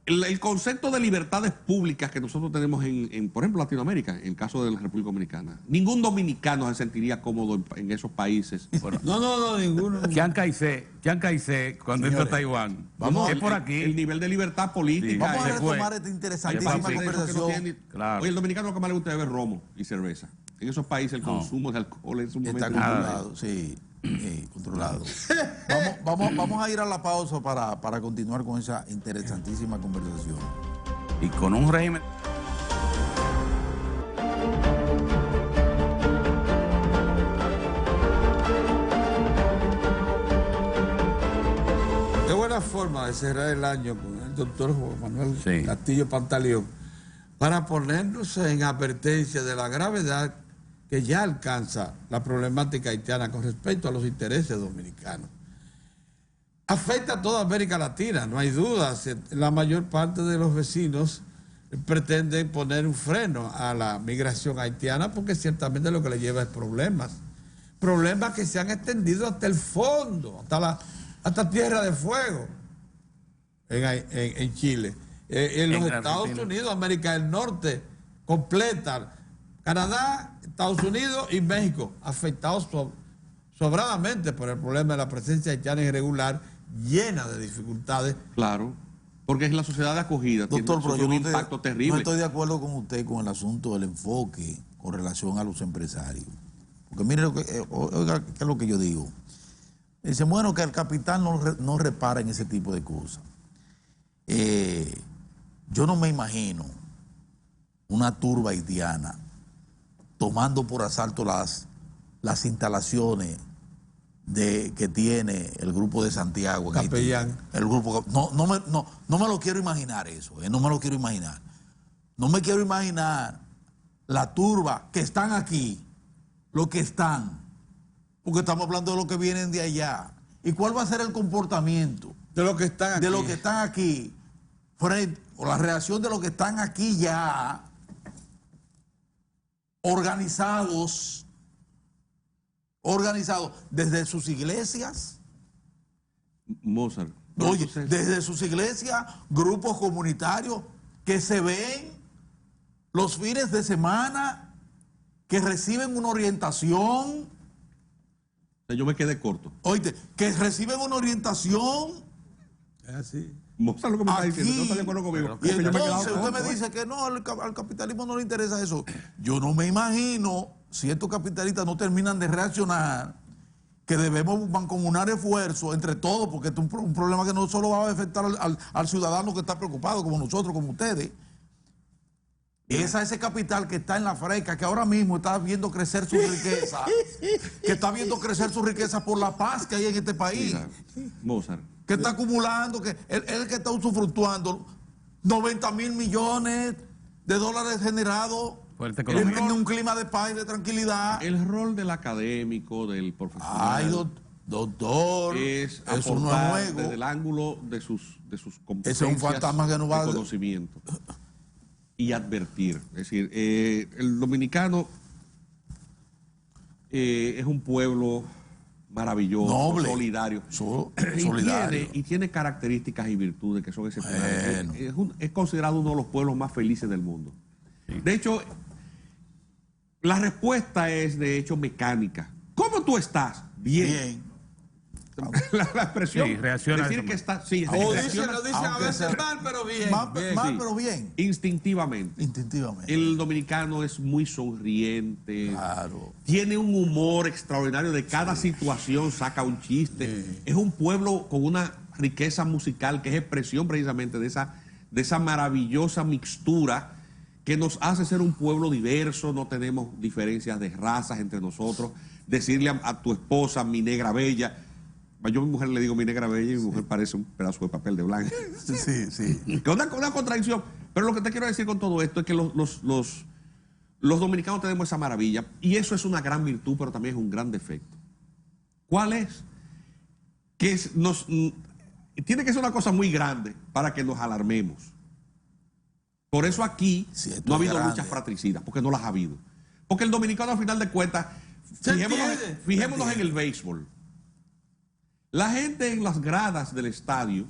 El concepto de libertades públicas que nosotros tenemos por ejemplo, Latinoamérica, en el caso de la República Dominicana. Ningún dominicano se sentiría cómodo en esos países. Bueno, no, ninguno. Chiang Kai-shek, cuando entró a Taiwán. Vamos, es por aquí. El nivel de libertad política. Vamos a retomar esta interesantísima conversación. Claro. Oye, el dominicano lo que más le gusta es beber romo y cerveza. En esos países el consumo de alcohol es un momento está controlado, sí. Controlado. Vamos a ir a la pausa para continuar con esa interesantísima conversación. Y con un régimen... Qué bueno. buena forma de cerrar el año con el doctor Juan Manuel Castillo Pantaleón para ponernos en advertencia de la gravedad que ya alcanza la problemática haitiana con respecto a los intereses dominicanos. Afecta a toda América Latina, no hay duda. La mayor parte de los vecinos pretenden poner un freno a la migración haitiana porque ciertamente lo que le lleva es problemas que se han extendido hasta el fondo, hasta Tierra de Fuego en Chile. En los Estados Unidos, América del Norte completa, Canadá, Estados Unidos y México afectados sobradamente por el problema de la presencia haitiana irregular, llena de dificultades. Claro, porque es la sociedad de acogida. Doctor, tiene un impacto terrible. No estoy de acuerdo con usted con el asunto del enfoque con relación a los empresarios. Porque mire, oiga, ¿qué es lo que yo digo? Dice, bueno, que el capital no repara en ese tipo de cosas. Yo no me imagino una turba haitiana tomando por asalto las instalaciones que tiene el grupo de Santiago. Capellán. El grupo, no me lo quiero imaginar eso, no me lo quiero imaginar. No me quiero imaginar la turba que están aquí, los que están, porque estamos hablando de los que vienen de allá. ¿Y cuál va a ser el comportamiento de los que están aquí? De los que están aquí, o la reacción de los que están aquí ya organizados desde sus iglesias. Mozart. Oye, desde sus iglesias, grupos comunitarios que se ven los fines de semana, que reciben una orientación. Yo me quedé corto. Oye, que reciben una orientación. Es así. Mozart lo que me está diciendo, no está de acuerdo conmigo. Y entonces usted me dice que no, al capitalismo no le interesa eso. Yo no me imagino, si estos capitalistas no terminan de reaccionar, que debemos mancomunar esfuerzos entre todos, porque esto es un problema que no solo va a afectar al ciudadano que está preocupado, como nosotros, como ustedes. Es a ese capital que está en la freca, que ahora mismo está viendo crecer su riqueza, por la paz que hay en este país. Mozart. Que está acumulando, que él que está usufructuando 90.000 millones de dólares generados en un clima de paz y de tranquilidad. El rol del académico, del profesional. Ay, doctor, es eso no es juego. Desde el ángulo de sus competencias. Ese es un fantasma que no va de conocimiento. Y advertir. Es decir, el dominicano es un pueblo maravilloso, noble, solidario. Solidario. Y tiene características y virtudes que son excepcionales. Es considerado uno de los pueblos más felices del mundo. Sí. De hecho, la respuesta es de hecho mecánica. ¿Cómo tú estás? Bien. La expresión, sí, reacciona decir que está, sí, o dice a veces mal, pero bien. Mal, pero bien. Instintivamente. El dominicano es muy sonriente. Claro. Tiene un humor extraordinario. De cada situación saca un chiste. Sí. Es un pueblo con una riqueza musical que es expresión precisamente de esa maravillosa mixtura que nos hace ser un pueblo diverso. No tenemos diferencias de razas entre nosotros. Decirle a tu esposa, mi negra bella. Yo a mi mujer le digo mi negra bella y mi mujer parece un pedazo de papel de blanco. Sí. Que una contradicción. Pero lo que te quiero decir con todo esto es que los dominicanos tenemos esa maravilla. Y eso es una gran virtud, pero también es un gran defecto. ¿Cuál es? Que tiene que ser una cosa muy grande para que nos alarmemos. Por eso aquí no ha habido luchas fratricidas, porque no las ha habido. Porque el dominicano, al final de cuentas, fijémonos en el béisbol. La gente en las gradas del estadio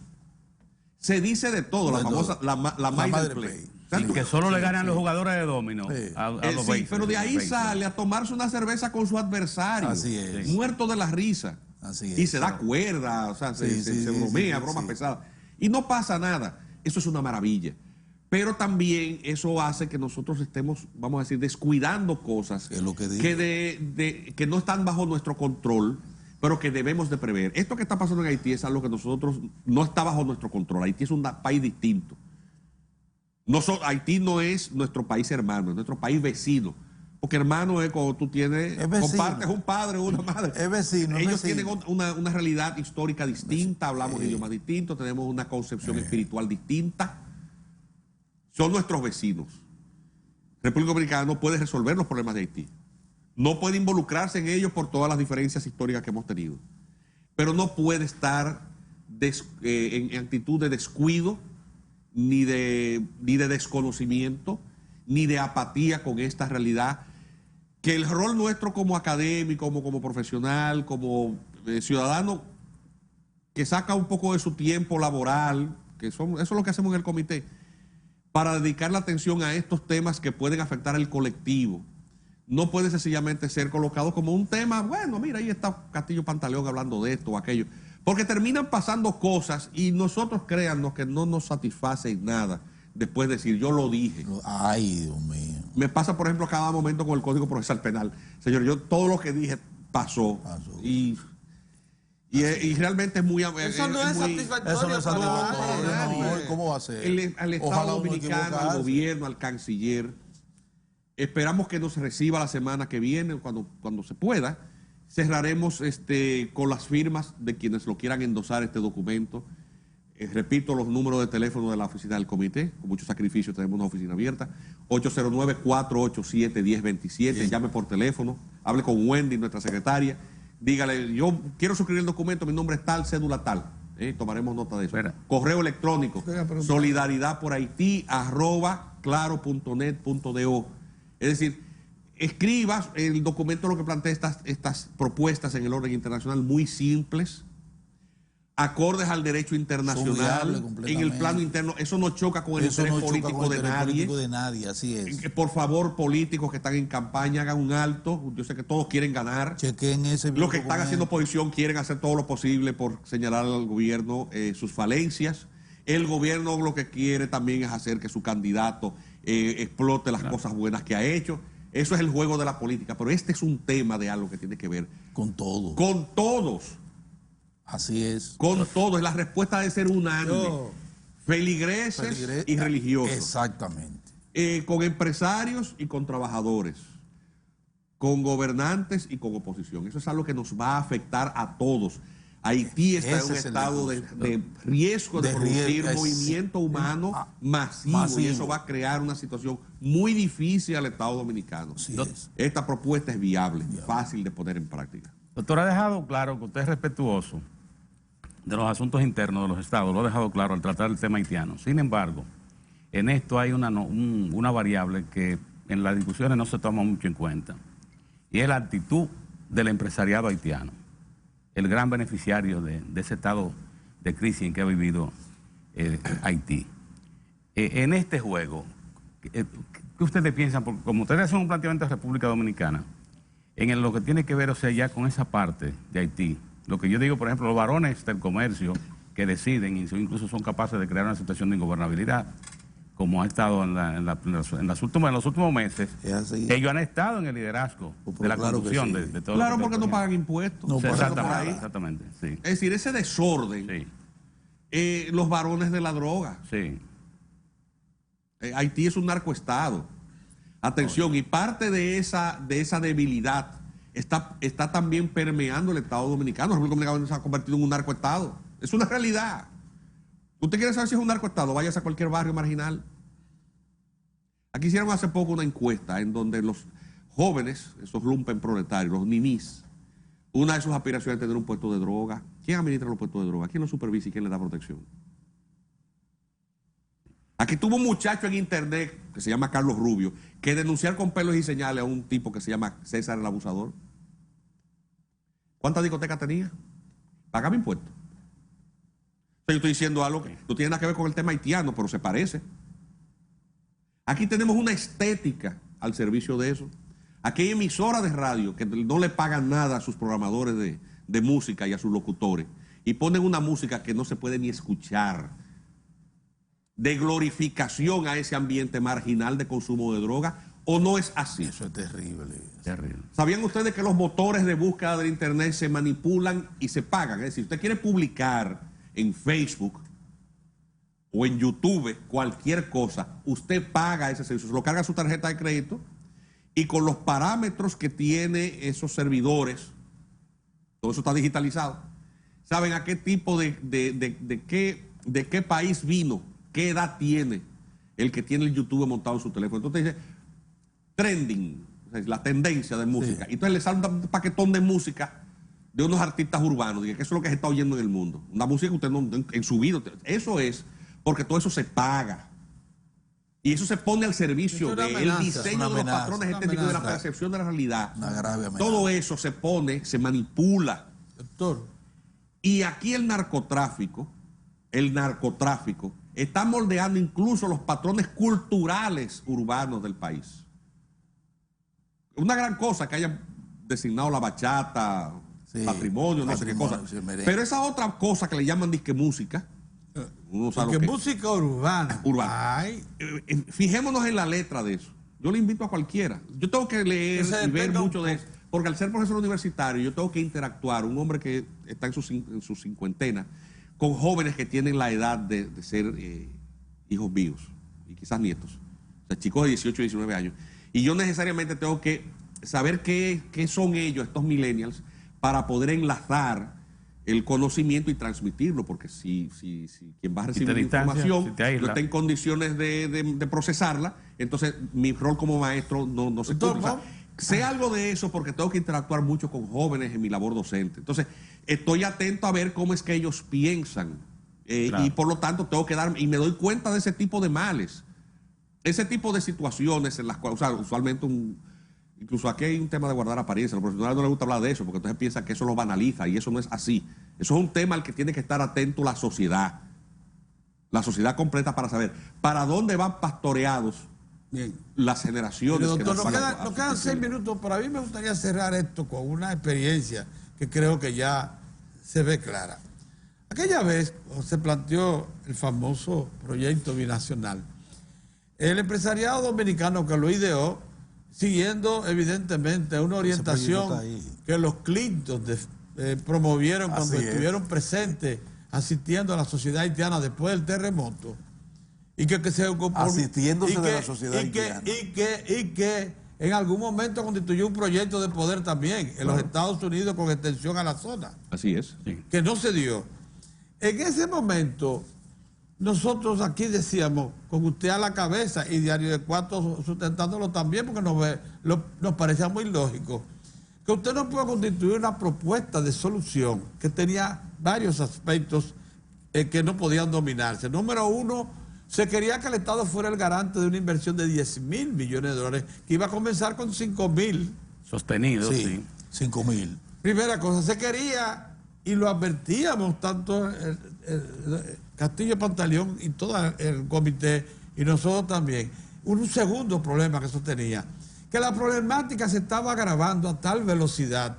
se dice de todo, la famosa la Madre Play. Sí, que solo le ganan los jugadores de domino a los béisbol. Pero de ahí sale a tomarse una cerveza con su adversario, muerto de la risa. Y se da cuerda, o sea, se bromea, bromas pesadas. Y no pasa nada. Eso es una maravilla. Pero también eso hace que nosotros estemos, vamos a decir, descuidando cosas que no están bajo nuestro control, pero que debemos de prever. Esto que está pasando en Haití es algo que nosotros no está bajo nuestro control. Haití es un país distinto. Haití no es nuestro país hermano, es nuestro país vecino. Porque hermano es cuando tú tienes, compartes un padre o una madre. Es vecino. Ellos tienen una realidad histórica distinta, hablamos idiomas distintos, tenemos una concepción espiritual distinta. Son nuestros vecinos. República Dominicana no puede resolver los problemas de Haití. No puede involucrarse en ellos por todas las diferencias históricas que hemos tenido. Pero no puede estar en actitud de descuido, ni de desconocimiento, ni de apatía con esta realidad, que el rol nuestro como académico, como profesional, como ciudadano, que saca un poco de su tiempo laboral, eso es lo que hacemos en el comité, para dedicar la atención a estos temas que pueden afectar al colectivo. No puede sencillamente ser colocado como un tema, bueno, mira, ahí está Castillo Pantaleón hablando de esto o aquello. Porque terminan pasando cosas y nosotros créannos que no nos satisface nada después de decir, yo lo dije. Ay, Dios mío. Me pasa, por ejemplo, a cada momento con el Código Procesal Penal. Señor, yo todo lo que dije pasó. Y realmente es muy... Eso no es satisfactorio. Eso no es satisfactorio. ¿Cómo va a ser? Al Estado Dominicano, al gobierno, al canciller, esperamos que nos reciba la semana que viene, cuando se pueda. Cerraremos con las firmas de quienes lo quieran endosar este documento. Repito los números de teléfono de la oficina del comité. Con mucho sacrificio tenemos una oficina abierta. 809-487-1027. Llame por teléfono. Hable con Wendy, nuestra secretaria. Dígale, yo quiero suscribir el documento, mi nombre es tal, cédula tal. Tomaremos nota de eso. Espera. Correo electrónico, solidaridadporhaití@claro.net.do. Es decir, escribas el documento, lo que plantea estas propuestas en el orden internacional muy simples, acordes al derecho internacional, en el plano interno. Eso no choca con el interés político de nadie. Así es. Por favor, políticos que están en campaña, hagan un alto. Yo sé que todos quieren ganar. Chequen ese Los que están haciendo oposición quieren hacer todo lo posible por señalar al gobierno sus falencias. El gobierno lo que quiere también es hacer que su candidato explote las cosas buenas que ha hecho. Eso es el juego de la política. Pero este es un tema de algo que tiene que ver con todos. Con todos. Así es. Con todos. La respuesta debe ser unánime. Feligreses y religiosos. Exactamente. Con empresarios y con trabajadores. Con gobernantes y con oposición. Eso es algo que nos va a afectar a todos. Haití está en un estado de riesgo de producir movimiento humano masivo, y eso va a crear una situación muy difícil al Estado Dominicano. Esta propuesta es viable, fácil de poner en práctica. Doctor, ha dejado claro que usted es respetuoso de los asuntos internos de los estados, lo ha dejado claro al tratar el tema haitiano. Sin embargo, en esto hay una variable que en las discusiones no se toma mucho en cuenta, y es la actitud del empresariado haitiano, el gran beneficiario de ese estado de crisis en que ha vivido Haití. En este juego, ¿qué ustedes piensan? Porque como ustedes hacen un planteamiento de República Dominicana, en lo que tiene que ver, o sea, ya con esa parte de Haití, lo que yo digo, por ejemplo, los varones del comercio que deciden, incluso son capaces de crear una situación de ingobernabilidad, como ha estado en los últimos meses, ellos han estado en el liderazgo de la conducción de todo. Claro, porque no pagan impuestos. Exactamente, sí. Es decir, ese desorden, los varones de la droga. Sí. Haití es un narcoestado. Atención, y parte de esa debilidad está también permeando el Estado Dominicano. La República Dominicana se ha convertido en un narcoestado. Es una realidad. ¿Usted quiere saber si es un narcoestado? Váyase a cualquier barrio marginal. Aquí hicieron hace poco una encuesta en donde los jóvenes, esos lumpen proletarios, los ninis, una de sus aspiraciones es tener un puesto de droga. ¿Quién administra los puestos de droga? ¿Quién los supervisa y quién les da protección? Aquí tuvo un muchacho en internet que se llama Carlos Rubio, que denunciar con pelos y señales a un tipo que se llama César el Abusador. ¿Cuántas discotecas tenía? Pagaba impuestos. Yo estoy diciendo algo que no tiene nada que ver con el tema haitiano, pero se parece. Aquí tenemos una estética al servicio de eso. Aquí hay emisoras de radio que no le pagan nada a sus programadores de música y a sus locutores, y ponen una música que no se puede ni escuchar, de glorificación a ese ambiente marginal de consumo de droga. ¿O no es así? Eso es terrible. ¿Sabían ustedes que los motores de búsqueda del internet se manipulan y se pagan? Es decir, usted quiere publicar en Facebook o en YouTube cualquier cosa, usted paga ese servicio, lo carga a su tarjeta de crédito y con los parámetros que tiene esos servidores, todo eso está digitalizado, saben a qué tipo de qué país vino, qué edad tiene el que tiene el YouTube montado en su teléfono. Entonces dice, trending, o sea, la tendencia de música. Y entonces le sale un paquetón de música de unos artistas urbanos, que eso es lo que se está oyendo en el mundo. Una música que usted no, en su vida, eso es porque todo eso se paga. Y eso se pone al servicio del diseño de los patrones estéticos, de la percepción de la realidad. Todo eso se pone, se manipula. Doctor. Y aquí el narcotráfico está moldeando incluso los patrones culturales urbanos del país. Una gran cosa que hayan designado la bachata, patrimonio, no sé qué cosa. Pero esa otra cosa que le llaman disque música, uno sabe que música urbana. Ay. Fijémonos en la letra de eso. Yo le invito a cualquiera. Yo tengo que leer y ver mucho de eso. Porque al ser profesor universitario, yo tengo que interactuar, un hombre que está en su cincuentena, con jóvenes que tienen la edad de ser hijos míos y quizás nietos. O sea, chicos de 18 y 19 años. Y yo necesariamente tengo que saber qué son ellos, estos millennials, para poder enlazar el conocimiento y transmitirlo, porque si quien va a recibir la información no está en condiciones de procesarla, entonces mi rol como maestro no se cumple. O sea, sé algo de eso porque tengo que interactuar mucho con jóvenes en mi labor docente. Entonces, estoy atento a ver cómo es que ellos piensan. Y por lo tanto, tengo que dar, y me doy cuenta de ese tipo de males. Ese tipo de situaciones en las cuales, o sea, usualmente incluso aquí hay un tema de guardar apariencia. A los profesionales no les gusta hablar de eso porque entonces piensan que eso lo banaliza y eso no es así. Eso es un tema al que tiene que estar atento la sociedad completa, para saber para dónde van pastoreados las generaciones. Pero, doctor, nos quedan 6 minutos, pero a mí me gustaría cerrar esto con una experiencia que creo que ya se ve clara. Aquella vez se planteó el famoso proyecto binacional. El empresariado dominicano que lo ideó, siguiendo evidentemente una orientación que los Clinton promovieron cuando estuvieron presentes asistiendo a la sociedad haitiana después del terremoto, y que se ocupó asistiéndose de la sociedad haitiana, y que en algún momento constituyó un proyecto de poder también en los Estados Unidos con extensión a la zona. Así es. Que no se dio. En ese momento nosotros aquí decíamos, con usted a la cabeza y Diario de Cuatro sustentándolo también, porque nos parecía muy lógico, que usted no puede constituir una propuesta de solución que tenía varios aspectos que no podían dominarse. Número uno, se quería que el Estado fuera el garante de una inversión de 10.000 millones de dólares, que iba a comenzar con 5.000. Sostenido, sí. 5.000. Primera cosa, se quería, y lo advertíamos tanto el Castillo Pantaleón y todo el comité, y nosotros también. Un segundo problema que eso tenía, que la problemática se estaba agravando a tal velocidad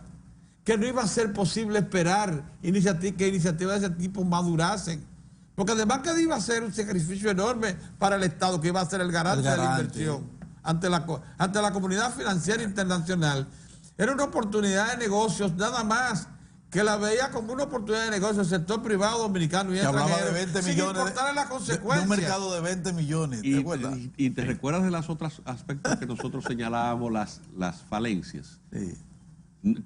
que no iba a ser posible esperar que iniciativas de ese tipo madurasen. Porque además que iba a ser un sacrificio enorme para el Estado, que iba a ser el garante de la inversión ante la comunidad financiera internacional. Era una oportunidad de negocios nada más, que la veía como una oportunidad de negocio el sector privado dominicano y extranjero, de 20 millones, sin importarle las consecuencias. De un mercado de 20 millones, ¿te acuerdas? Y te recuerdas de los otros aspectos que nosotros señalábamos, las falencias. Sí.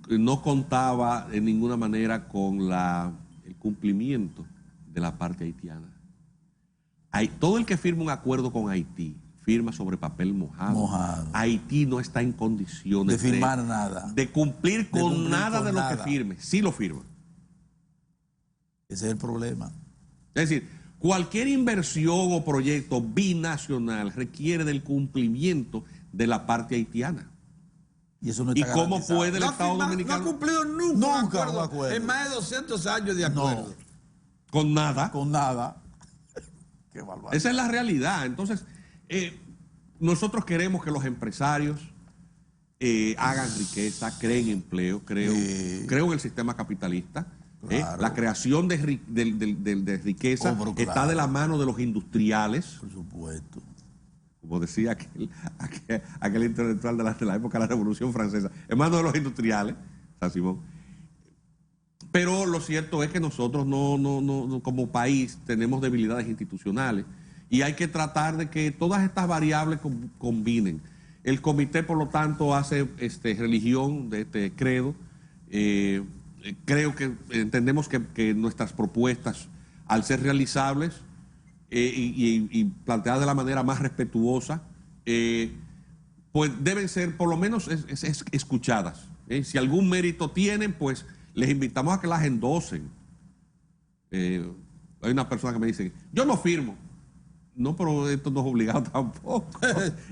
No contaba en ninguna manera con el cumplimiento de la parte haitiana. Todo el que firma un acuerdo con Haití firma sobre papel mojado. Haití no está en condiciones de firmar nada, de cumplir con nada de lo que firme. Sí lo firma. Ese es el problema. Es decir, cualquier inversión o proyecto binacional requiere del cumplimiento de la parte haitiana. Y eso no está garantizado. ¿Cómo puede el Estado Dominicano? No ha cumplido nunca un acuerdo en más de 200 años de acuerdo. Con nada. Con nada. Qué barbaridad. Esa es la realidad. Entonces, nosotros queremos que los empresarios hagan riqueza, creen empleo, creo en el sistema capitalista. Claro. La creación de riqueza está de la mano de los industriales. Por supuesto. Como decía aquel intelectual de la época de la Revolución Francesa, en manos de los industriales, San Simón. Pero lo cierto es que nosotros no como país tenemos debilidades institucionales y hay que tratar de que todas estas variables combinen. El comité, por lo tanto, hace religión de este credo. Creo que entendemos que nuestras propuestas, al ser realizables y planteadas de la manera más respetuosa, pues deben ser por lo menos escuchadas. Si algún mérito tienen, pues les invitamos a que las endosen. Hay una persona que me dice, yo no firmo. No, pero esto no es obligado tampoco.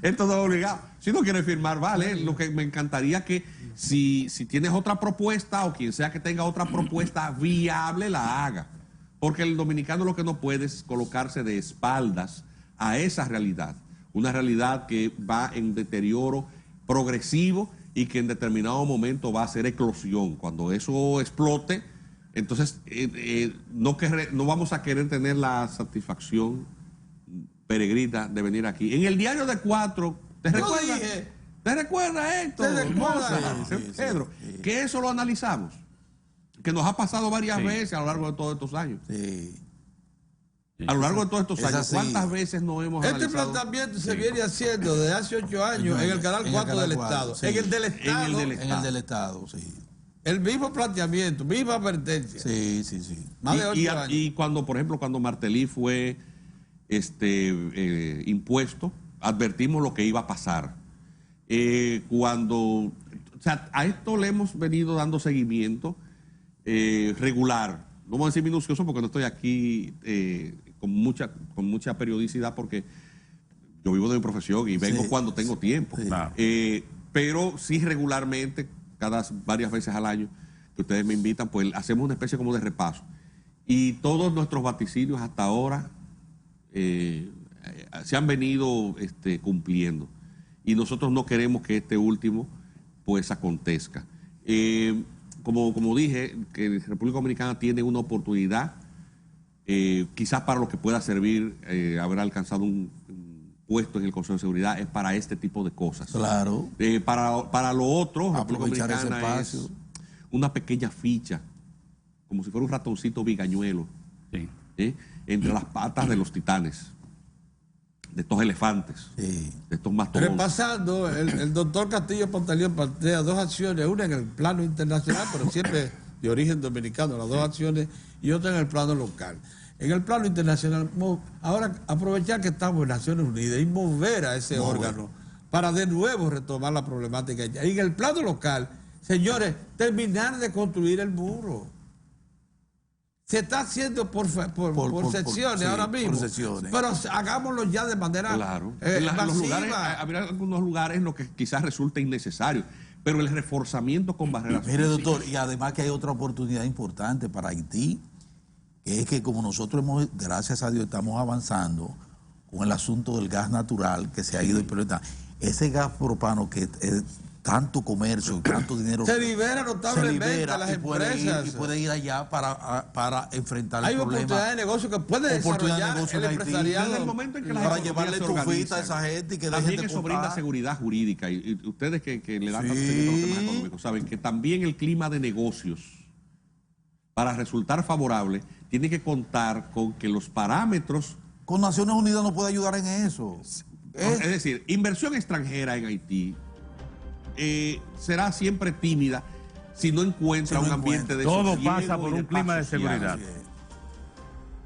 Esto no es obligado. Si no quieres firmar, vale. Lo que me encantaría que si tienes otra propuesta o quien sea que tenga otra propuesta viable, la haga. Porque el dominicano lo que no puede es colocarse de espaldas a esa realidad. Una realidad que va en deterioro progresivo y que en determinado momento va a ser eclosión. Cuando eso explote, entonces no vamos a querer tener la satisfacción peregrina de venir aquí. En el diario de 4, ¿te recuerdas? ¿Te recuerdas esto? Pedro, que eso lo analizamos. Que nos ha pasado varias veces a lo largo de todos estos años. A lo largo de todos estos años, ¿cuántas veces no hemos analizado? Este planteamiento se viene haciendo desde hace 8 años en el canal 4 del Estado. En el del Estado. En el del Estado, sí. El mismo planteamiento, misma advertencia. Sí. Más de 8 años. Y cuando, por ejemplo, cuando Martelly fue impuesto, advertimos lo que iba a pasar. O sea, a esto le hemos venido dando seguimiento regular. No vamos a decir minucioso porque no estoy aquí con mucha periodicidad, porque yo vivo de mi profesión y vengo cuando tengo tiempo. Claro. Pero sí regularmente, varias veces al año que ustedes me invitan, pues hacemos una especie como de repaso. Y todos nuestros vaticinios hasta ahora se han venido cumpliendo. Y nosotros no queremos que este último pues acontezca. Como dije, que la República Dominicana tiene una oportunidad, quizás para lo que pueda servir haber alcanzado un puesto en el Consejo de Seguridad, es para este tipo de cosas. Claro. Para lo otro, la República Aprovechar ese Dominicana espacio. es una pequeña ficha, como si fuera un ratoncito bigañuelo, entre las patas de los titanes, de estos elefantes, de estos mastodontes. Repasando, el doctor Castillo Pantaleón plantea 2 acciones, una en el plano internacional, pero siempre de origen dominicano, las 2 acciones, y otra en el plano local. En el plano internacional, ahora aprovechar que estamos en Naciones Unidas y mover a ese órgano para de nuevo retomar la problemática. Y en el plano local, señores, terminar de construir el muro. Se está haciendo por secciones ahora mismo. Por secciones. Pero hagámoslo ya de manera masiva. Habrá algunos lugares en los que quizás resulte innecesario, pero el reforzamiento con barreras Mire, físicas. doctor, y además que hay otra oportunidad importante para Haití, que es que como nosotros gracias a Dios, estamos avanzando con el asunto del gas natural que se ha ido implementando. Ese gas propano que es tanto comercio, tanto dinero. Se libera notablemente a las empresas. Y puede ir allá para enfrentar el problema. Hay oportunidades de negocio que puede desarrollar el empresariado. Desde el momento en que para llevarle tufita a esa gente y que también dejen de eso brinda comprar. seguridad jurídica. Y ustedes que le dan tanto seguimiento a los temas económicos saben que también el clima de negocios, para resultar favorable, tiene que contar con que los parámetros... Con Naciones Unidas no puede ayudar en eso. Es decir, inversión extranjera en Haití será siempre tímida si no encuentra un ambiente de todo sosiego pasa por y un clima de paz social. seguridad.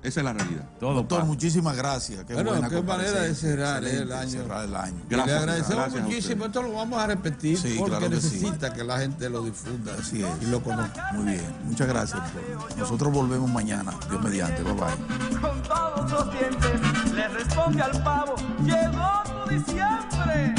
Esa es la realidad. Todo Doctor, pasa. muchísimas gracias. Qué buena qué manera de cerrar Excelente, el año. cerrar el año. Le Gracias, agradecemos gracias a muchísimo. ustedes. Esto lo vamos a repetir porque claro que necesita que la gente lo difunda Así es. y lo conozca. Muy bien, muchas gracias, doctor. Nosotros volvemos mañana, Dios mediante, bye bye. Con todos los dientes le responde al pavo, llegó tu diciembre.